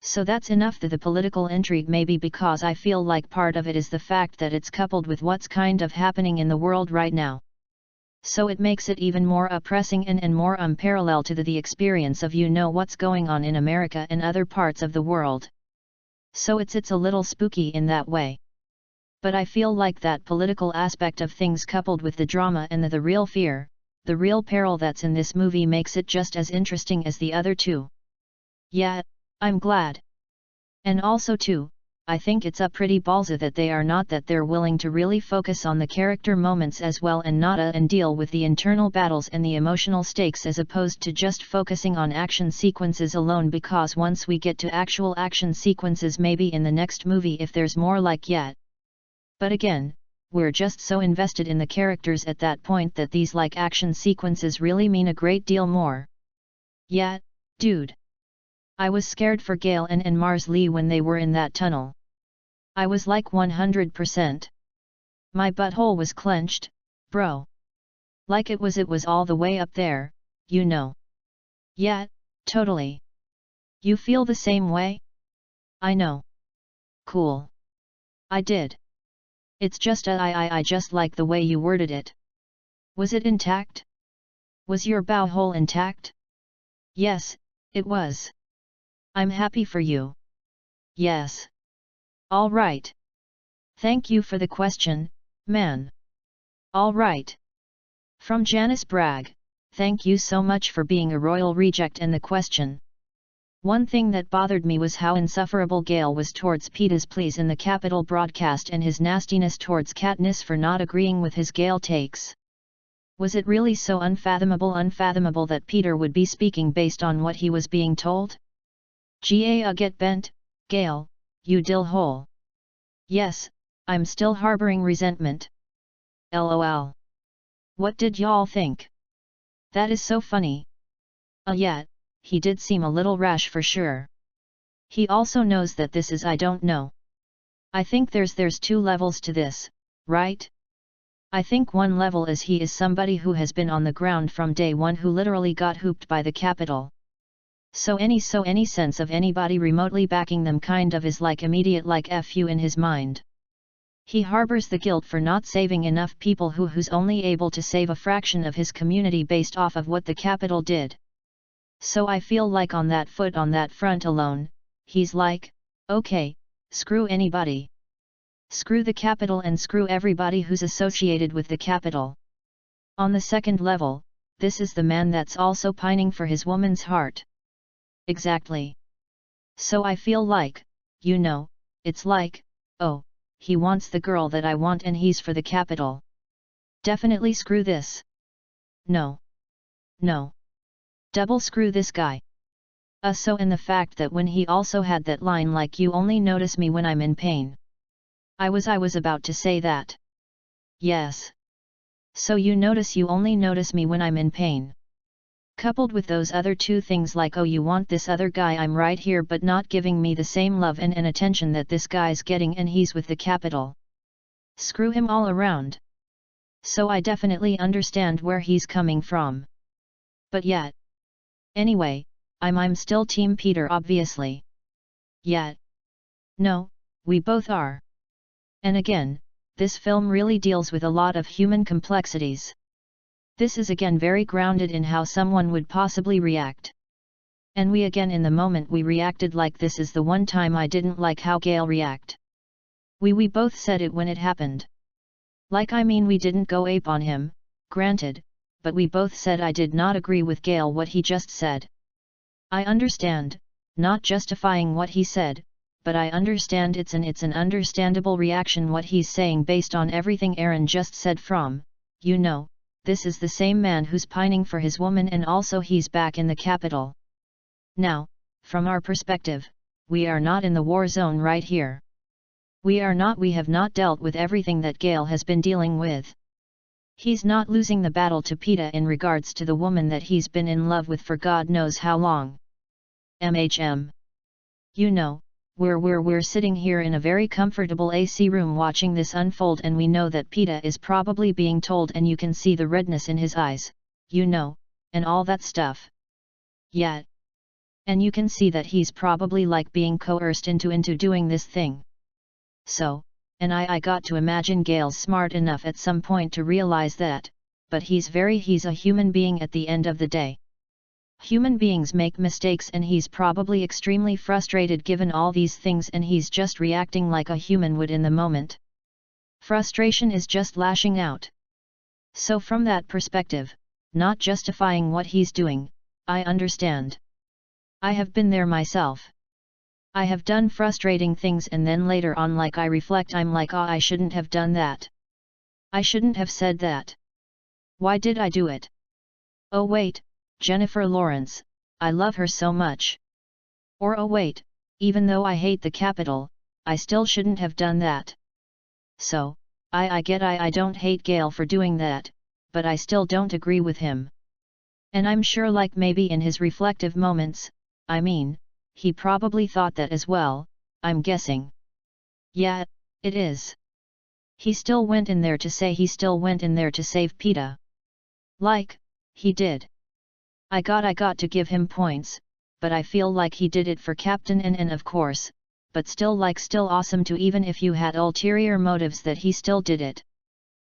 So that's enough to the political intrigue, maybe because I feel like part of it is the fact that it's coupled with what's kind of happening in the world right now. So it makes it even more pressing and more unparalleled to the experience of what's going on in America and other parts of the world. So it's a little spooky in that way. But I feel like that political aspect of things coupled with the drama and the real fear, the real peril that's in this movie makes it just as interesting as the other 2. Yeah, I'm glad. And also too, I think it's a pretty ballsy that they're willing to really focus on the character moments as well and deal with the internal battles and the emotional stakes as opposed to just focusing on action sequences alone, because once we get to actual action sequences maybe in the next movie if there's more like yet. But again, we're just so invested in the characters at that point that these like action sequences really mean a great deal more. Yeah, dude. I was scared for Gale and Mars Lee when they were in that tunnel. I was like 100%. My butthole was clenched, bro. Like it was all the way up there, Yeah, totally. You feel the same way? I know. Cool. I did. It's just I just like the way you worded it. Was it intact? Was your bowhole intact? Yes, it was. I'm happy for you. Yes. All right. Thank you for the question, man. All right. From Janice Bragg, thank you so much for being a royal reject and the question. One thing that bothered me was how insufferable Gale was towards Peeta's pleas in the Capitol broadcast and his nastiness towards Katniss for not agreeing with his Gale takes. Was it really so unfathomable that Peter would be speaking based on what he was being told? Get bent, Gale, you dill hole. Yes, I'm still harboring resentment. LOL. What did y'all think? That is so funny. Yeah, he did seem a little rash for sure. He also knows that this is I don't know. I think there's 2 levels to this, right? I think one level is he is somebody who has been on the ground from day one, who literally got hooped by the Capitol. So any sense of anybody remotely backing them kind of is like immediate like F you in his mind. He harbors the guilt for not saving enough people who's only able to save a fraction of his community based off of what the Capitol did. So I feel like on that front alone, he's like, okay, screw anybody. Screw the Capitol and screw everybody who's associated with the Capitol. On the second level, this is the man that's also pining for his woman's heart. Exactly. So I feel like, it's like, oh, he wants the girl that I want and he's for the Capitol. Definitely screw this. No. No. Double screw this guy. So and the fact that when he also had that line like you only notice me when I'm in pain. I was about to say that. Yes. So you only notice me when I'm in pain. Coupled with those other 2 things like oh you want this other guy, I'm right here but not giving me the same love and attention that this guy's getting and he's with the Capitol. Screw him all around. So I definitely understand where he's coming from. But yet. Anyway, I'm still Team Peter obviously. Yet. No, we both are. And again, this film really deals with a lot of human complexities. This is again very grounded in how someone would possibly react. And we again in the moment we reacted like this is the one time I didn't like how Gale react. We both said it when it happened. Like I mean we didn't go ape on him, granted, but we both said I did not agree with Gale what he just said. I understand, not justifying what he said, but I understand it's an understandable reaction what he's saying based on everything Aaron just said from, this is the same man who's pining for his woman and also he's back in the capital. Now, from our perspective, we are not in the war zone right here. We have not dealt with everything that Gale has been dealing with. He's not losing the battle to Peeta in regards to the woman that he's been in love with for God knows how long. We're sitting here in a very comfortable AC room watching this unfold and we know that Peeta is probably being told and you can see the redness in his eyes, and all that stuff. Yet. And you can see that he's probably like being coerced into doing this thing. So, and I got to imagine Gale's smart enough at some point to realize that, but he's a human being at the end of the day. Human beings make mistakes and he's probably extremely frustrated given all these things and he's just reacting like a human would in the moment. Frustration is just lashing out. So from that perspective, not justifying what he's doing, I understand. I have been there myself. I have done frustrating things and then later on like I reflect I'm like I shouldn't have done that. I shouldn't have said that. Why did I do it? Oh wait, Jennifer Lawrence, I love her so much. Or oh wait, even though I hate the capital, I still shouldn't have done that. So, I don't hate Gale for doing that, but I still don't agree with him. And I'm sure like maybe in his reflective moments, he probably thought that as well, I'm guessing. Yeah, it is. He still went in there to save Peeta. Like, he did. I got to give him points, but I feel like he did it for Captain and of course, but still awesome too even if you had ulterior motives that he still did it.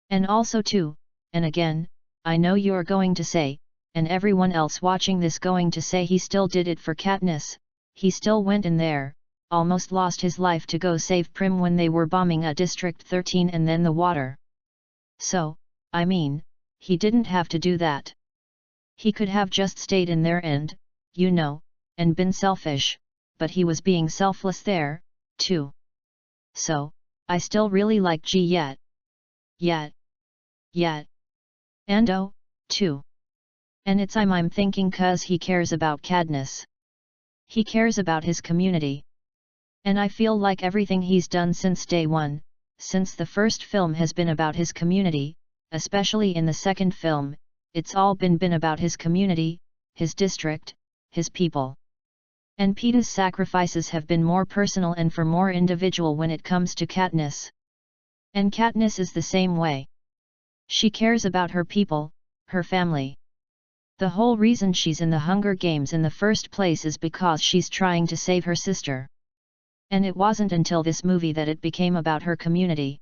And also too, and again, I know you're going to say, and everyone else watching this going to say he still did it for Katniss, he still went in there, almost lost his life to go save Prim when they were bombing a District 13 and then the water. So, he didn't have to do that. He could have just stayed in there and been selfish, but he was being selfless there, too. So, I still really like G yet. And oh, too. And it's I'm thinking cause he cares about Katniss. He cares about his community. And I feel like everything he's done since day one, since the first film has been about his community, especially in the second film, it's all been about his community, his district, his people. And Peeta's sacrifices have been more personal and for more individual when it comes to Katniss. And Katniss is the same way. She cares about her people, her family. The whole reason she's in the Hunger Games in the first place is because she's trying to save her sister. And it wasn't until this movie that it became about her community.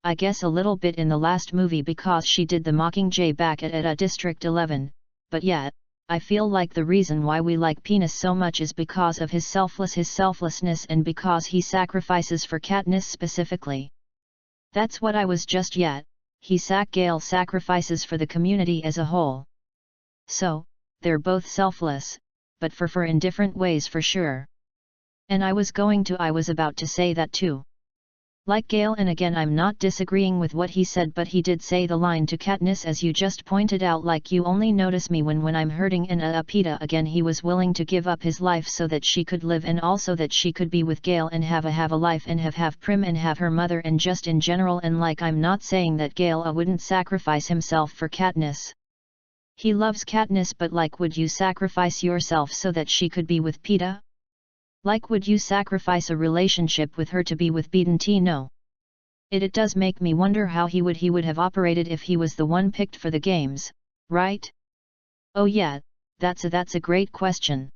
I guess a little bit in the last movie because she did the Mockingjay back at District 11, but yet, I feel like the reason why we like Penis so much is because of his selflessness and because he sacrifices for Katniss specifically. That's what I was just yet, Gale sacrifices for the community as a whole. So, they're both selfless, but for in different ways for sure. And I was about to say that too. Like Gale and again I'm not disagreeing with what he said but he did say the line to Katniss as you just pointed out like you only notice me when I'm hurting and Peeta again he was willing to give up his life so that she could live and also that she could be with Gale and have a life and have Prim and have her mother and just in general and like I'm not saying that Gale wouldn't sacrifice himself for Katniss. He loves Katniss but like would you sacrifice yourself so that she could be with Peeta? Like would you sacrifice a relationship with her to be with Beaten? No. It does make me wonder how he would have operated if he was the one picked for the games, right? Oh yeah, that's a great question.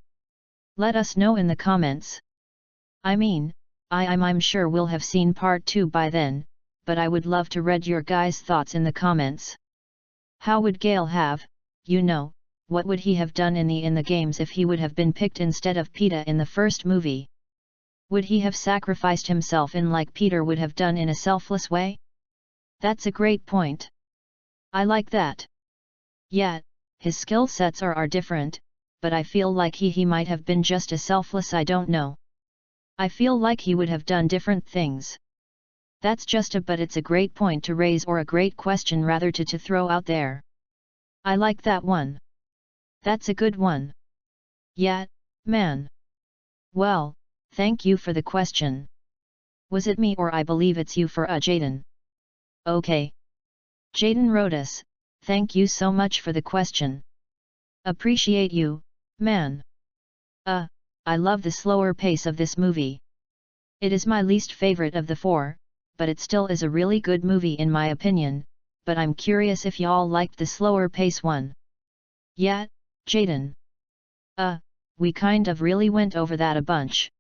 Let us know in the comments. I'm sure we'll have seen part 2 by then, but I would love to read your guys' thoughts in the comments. How would Gale have, what would he have done in the games if he would have been picked instead of Peeta in the first movie? Would he have sacrificed himself in like Peter would have done in a selfless way? That's a great point. I like that. Yeah, his skill sets are different, but I feel like he might have been just as selfless, I don't know. I feel like he would have done different things. That's just a but it's a great point to raise or a great question rather to throw out there. I like that one. That's a good one. Yeah, man. Well, thank you for the question. Was it me or I believe it's you for Jaden? Okay. Jaden wrote us, thank you so much for the question. Appreciate you, man. I love the slower pace of this movie. It is my least favorite of the four, but it still is a really good movie in my opinion, but I'm curious if y'all liked the slower pace one. Yeah, Jaden. We kind of really went over that a bunch.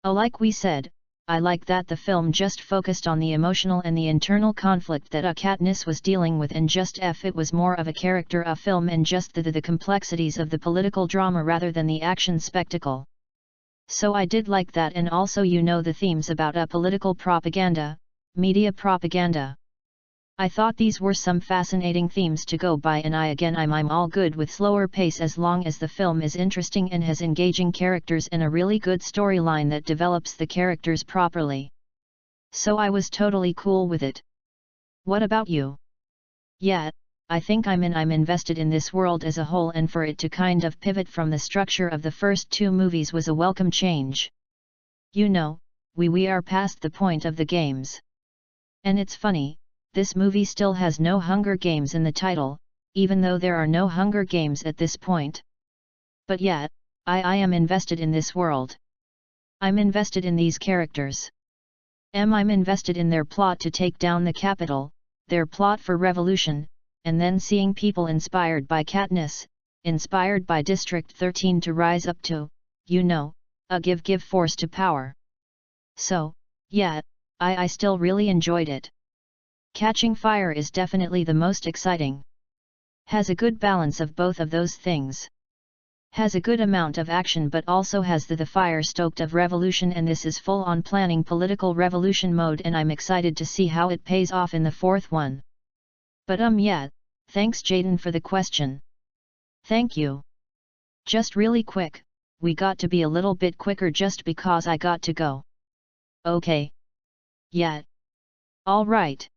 Like we said, I like that the film just focused on the emotional and the internal conflict that Katniss was dealing with, and just it was more of a character film and just the complexities of the political drama rather than the action spectacle. So I did like that, and also the themes about political propaganda, media propaganda. I thought these were some fascinating themes to go by, and I'm all good with slower pace as long as the film is interesting and has engaging characters and a really good storyline that develops the characters properly. So I was totally cool with it. What about you? Yeah, I think I'm invested in this world as a whole, and for it to kind of pivot from the structure of the first two movies was a welcome change. We are past the point of the games. And it's funny, this movie still has no Hunger Games in the title, even though there are no Hunger Games at this point. But yet, I am invested in this world. I'm invested in these characters. I'm invested in their plot to take down the Capitol, their plot for revolution, and then seeing people inspired by Katniss, inspired by District 13 to rise up to, give force to power. So, yeah, I still really enjoyed it. Catching Fire is definitely the most exciting. Has a good balance of both of those things. Has a good amount of action, but also has the fire stoked of revolution, and this is full on planning political revolution mode, and I'm excited to see how it pays off in the fourth one. But yeah, thanks Jaden for the question. Thank you. Just really quick, we got to be a little bit quicker just because I got to go. Okay. Yeah. Alright.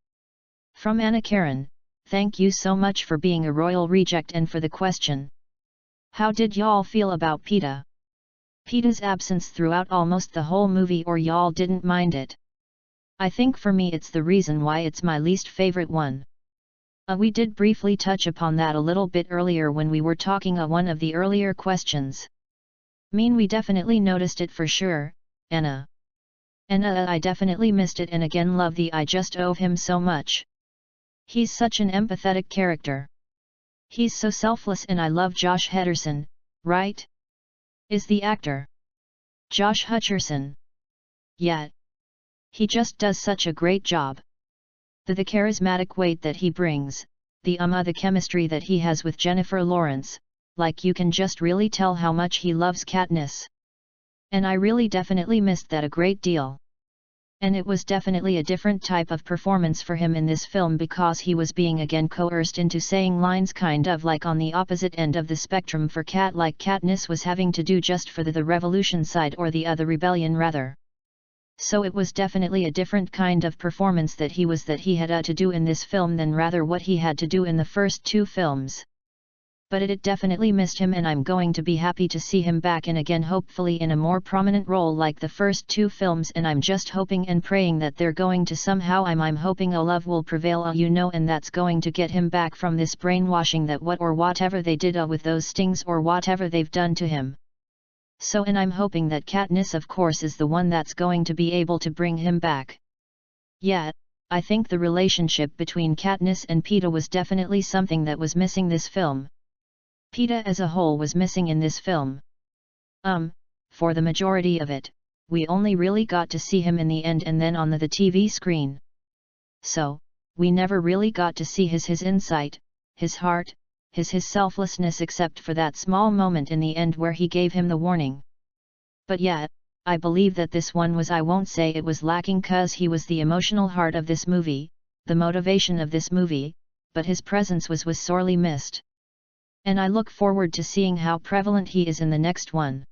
From Anna Karen, thank you so much for being a royal reject and for the question. How did y'all feel about Peeta? Peeta's absence throughout almost the whole movie, or y'all didn't mind it? I think for me it's the reason why it's my least favorite one. We did briefly touch upon that a little bit earlier when we were talking one of the earlier questions. We definitely noticed it for sure, Anna. And I definitely missed it, and again love I just owe him so much. He's such an empathetic character. He's so selfless, and I love Josh Hutcherson, right? Is the actor. Josh Hutcherson. Yeah. He just does such a great job. The charismatic weight that he brings, the chemistry that he has with Jennifer Lawrence, like you can just really tell how much he loves Katniss. And I really definitely missed that a great deal. And it was definitely a different type of performance for him in this film, because he was being again coerced into saying lines kind of like on the opposite end of the spectrum for like Katniss was having to do just for the revolution side, or the rebellion rather. So it was definitely a different kind of performance that he had to do in this film than rather what he had to do in the first two films. But it definitely missed him, and I'm going to be happy to see him back in again, hopefully in a more prominent role like the first two films, and I'm just hoping and praying that they're going to somehow I'm hoping a love will prevail, and that's going to get him back from this brainwashing that whatever they did with those stings or whatever they've done to him. So, and I'm hoping that Katniss of course is the one that's going to be able to bring him back. Yeah, I think the relationship between Katniss and Peeta was definitely something that was missing this film. Peeta as a whole was missing in this film. For the majority of it, we only really got to see him in the end and then on the TV screen. So, we never really got to see his insight, his heart, his selflessness, except for that small moment in the end where he gave him the warning. But yeah, I believe that this one was, I won't say it was lacking, cause he was the emotional heart of this movie, the motivation of this movie, but his presence was sorely missed. And I look forward to seeing how prevalent he is in the next one.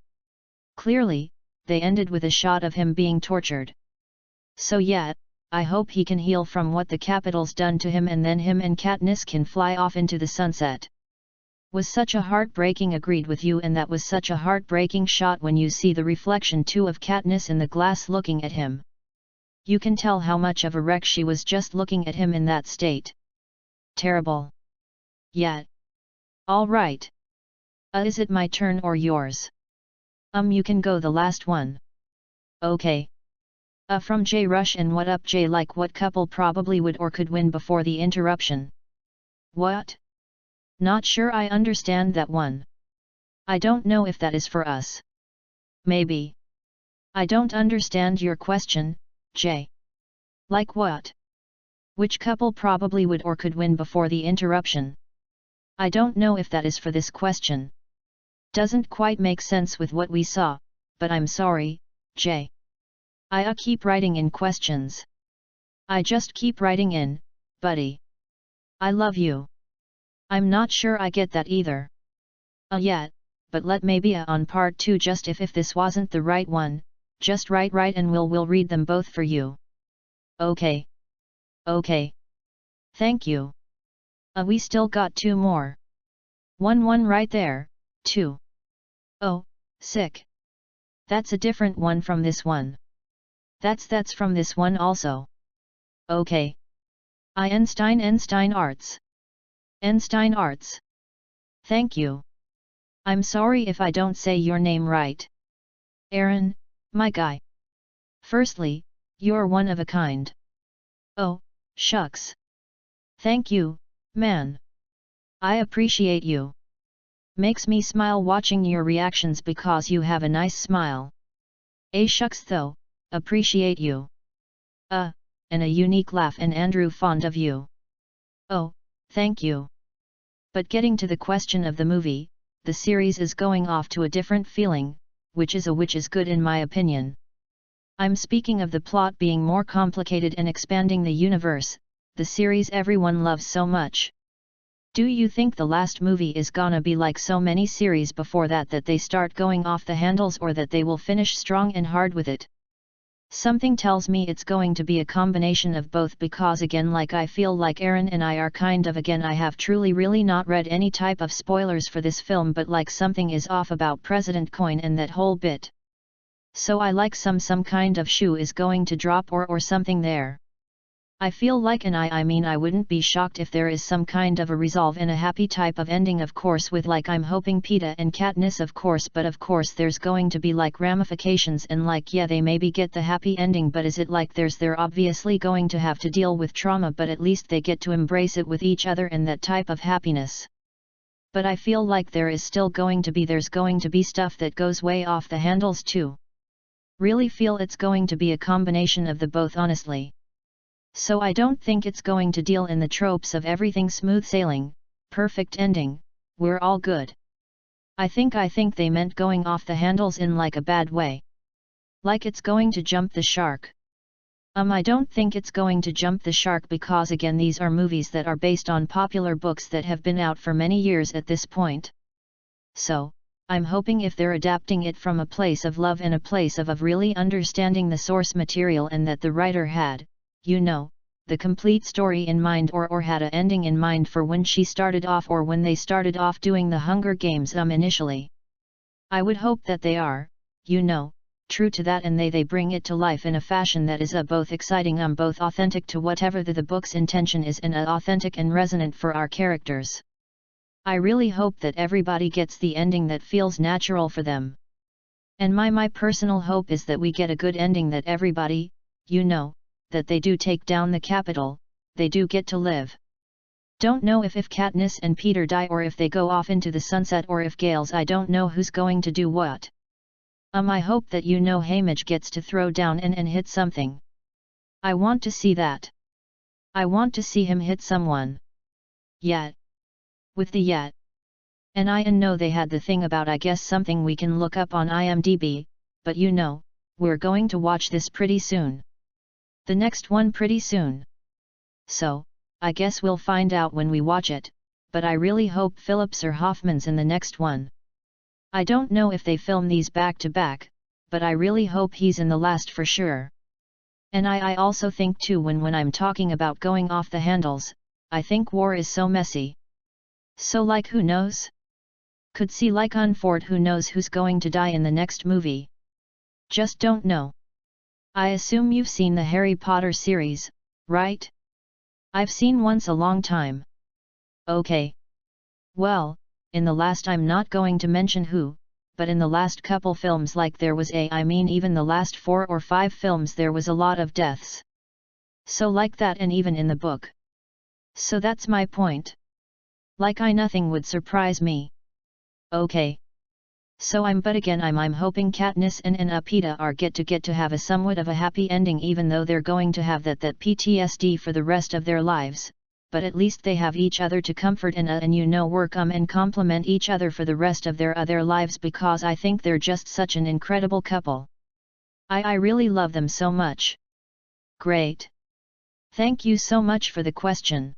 Clearly, they ended with a shot of him being tortured. So yeah, I hope he can heal from what the Capitol's done to him, and then him and Katniss can fly off into the sunset. Was such a heartbreaking, agreed with you, and that was such a heartbreaking shot when you see the reflection too of Katniss in the glass looking at him. You can tell how much of a wreck she was just looking at him in that state. Terrible. Yeah. All right. Is it my turn or yours? You can go the last one. Okay. From J Rush, and what up J, like what couple probably would or could win before the interruption? What? Not sure I understand that one. I don't know if that is for us. Maybe. I don't understand your question, J. Like what? Which couple probably would or could win before the interruption? I don't know if that is for this question. Doesn't quite make sense with what we saw, but I'm sorry, J. I keep writing in questions. I just keep writing in, buddy. I love you. I'm not sure I get that either. Yet, but let maybe on part 2 just if this wasn't the right one, just write and we'll read them both for you. Okay. Okay. Thank you. We still got 2 more. One right there, 2. Oh, sick. That's a different one from this one. That's from this one also. Okay. Einstein Arts. Einstein Arts. Thank you. I'm sorry if I don't say your name right. Aaron, my guy. Firstly, you're one of a kind. Oh, shucks. Thank you, man. I appreciate you. Makes me smile watching your reactions because you have a nice smile. Shucks though, appreciate you. And a unique laugh, and Andrew fond of you. Oh, thank you. But getting to the question of the movie, the series is going off to a different feeling, which is good in my opinion. I'm speaking of the plot being more complicated and expanding the universe, the series everyone loves so much. Do you think the last movie is gonna be like so many series before that they start going off the handles, or that they will finish strong and hard with it? Something tells me it's going to be a combination of both, because again, like I feel like Aaron and I are kind of, again, I have truly really not read any type of spoilers for this film, but like something is off about President Coin and that whole bit. So I like some kind of shoe is going to drop or something there. I feel like, and I mean I wouldn't be shocked if there is some kind of a resolve and a happy type of ending, of course, with like I'm hoping Peeta and Katniss, of course, but of course there's going to be like ramifications, and like yeah, they maybe get the happy ending, but is it like they're obviously going to have to deal with trauma, but at least they get to embrace it with each other and that type of happiness. But I feel like there's going to be stuff that goes way off the handles too. Really feel it's going to be a combination of the both, honestly. So I don't think it's going to deal in the tropes of everything smooth sailing, perfect ending, we're all good. I think they meant going off the handles in like a bad way. Like it's going to jump the shark. I don't think it's going to jump the shark, because again, these are movies that are based on popular books that have been out for many years at this point. So, I'm hoping if they're adapting it from a place of love and a place of really understanding the source material, and that the writer had, the complete story in mind, or had a ending in mind for when she started off, or when they started off doing the Hunger Games initially. I would hope that they are, true to that, and they bring it to life in a fashion that is both exciting, both authentic to whatever the book's intention is, and authentic and resonant for our characters. I really hope that everybody gets the ending that feels natural for them. And my personal hope is that we get a good ending, that everybody, that they do take down the Capitol, they do get to live. Don't know if Katniss and Peter die, or if they go off into the sunset, or if Gales, I don't know who's going to do what. I hope that Haymitch gets to throw down and hit something. I want to see that. I want to see him hit someone. Yet. With the yet. And I know they had the thing about, I guess, something we can look up on IMDb, but we're going to watch this pretty soon. The next one pretty soon. so, I guess we'll find out when we watch it, but I really hope Phillips or Hoffman's in the next one. I don't know if they film these back to back, but I really hope he's in the last for sure. And I also think too when I'm talking about going off the handles, I think war is so messy. So like who knows? Could see like unfort who knows who's going to die in the next movie. Just don't know. I assume you've seen the Harry Potter series, right? I've seen once a long time. Okay. Well, in the last I'm not going to mention who, but in the last couple films like there was even the last 4 or 5 films there was a lot of deaths. So like that and even in the book. So that's my point. Like nothing would surprise me. Okay. So I'm hoping Katniss and Peeta are get to have a somewhat of a happy ending even though they're going to have that PTSD for the rest of their lives, but at least they have each other to comfort and work and complement each other for the rest of their other lives because I think they're just such an incredible couple. I really love them so much. Great. Thank you so much for the question.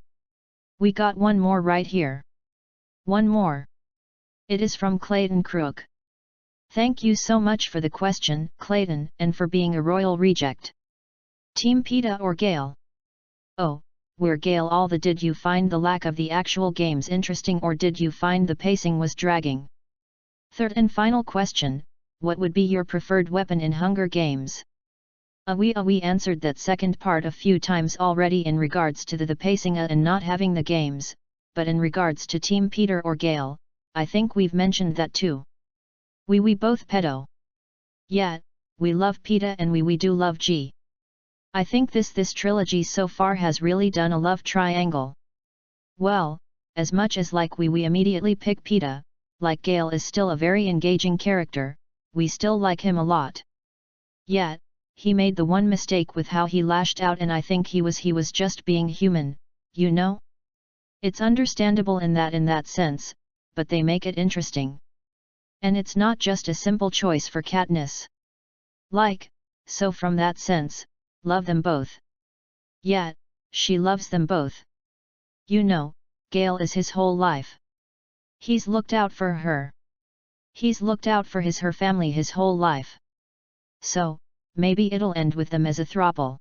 We got one more right here. One more. It is from Clayton Crook. Thank you so much for the question, Clayton, and for being a royal reject. Team Peeta or Gale? Oh, we're Gale all the did you find the lack of the actual games interesting or did you find the pacing was dragging? Third and final question, what would be your preferred weapon in Hunger Games? We answered that second part a few times already in regards to the pacing and not having the games, but in regards to Team Peter or Gale, I think we've mentioned that too. We both pedo. Yeah, we love Peeta and we do love G. I think this trilogy so far has really done a love triangle. Well, as much as like we immediately pick Peeta, like Gale is still a very engaging character, we still like him a lot. Yet, he made the one mistake with how he lashed out and I think he was just being human, you know? It's understandable in that sense, but they make it interesting. And it's not just a simple choice for Katniss. So from that sense, love them both. Yet, she loves them both. You know, Gale is his whole life. He's looked out for her. He's looked out for her family his whole life. So, maybe it'll end with them as a throuple.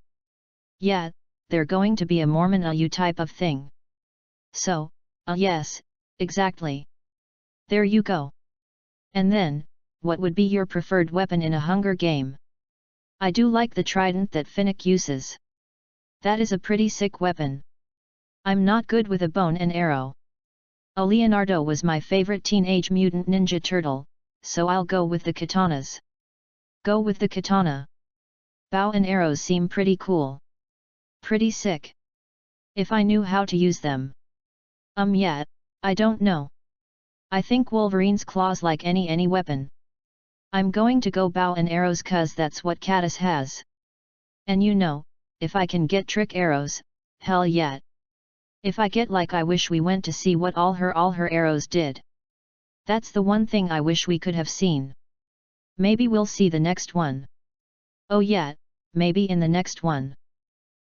Yeah, they're going to be a Mormon you type of thing. So, yes, exactly. There you go. And then, what would be your preferred weapon in a Hunger Game? I do like the trident that Finnick uses. That is a pretty sick weapon. I'm not good with a bow and arrow. Leonardo was my favorite Teenage Mutant Ninja Turtle, so I'll go with the katanas. Go with the katana. Bow and arrows seem pretty cool. Pretty sick. If I knew how to use them. Yet, I don't know. I think Wolverine's claws like any weapon. I'm going to go bow and arrows cause that's what Katniss has. And you know, if I can get trick arrows, hell yeah. If I get I wish we went to see what all her arrows did. That's the one thing I wish we could have seen. Maybe we'll see the next one. Oh yeah, maybe in the next one.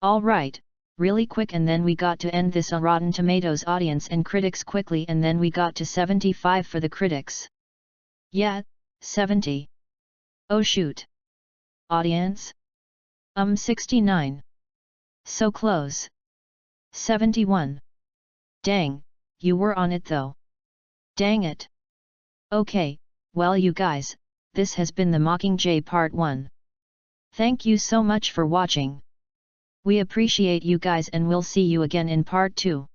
Alright, really quick and then we got to end this Rotten Tomatoes audience and critics quickly and then we got to 75 for the critics. Yeah, 70. Oh shoot. Audience? 69. So close. 71. Dang, you were on it though. Dang it. Okay, well you guys, this has been the Mockingjay Part 1. Thank you so much for watching. We appreciate you guys and we'll see you again in Part 2.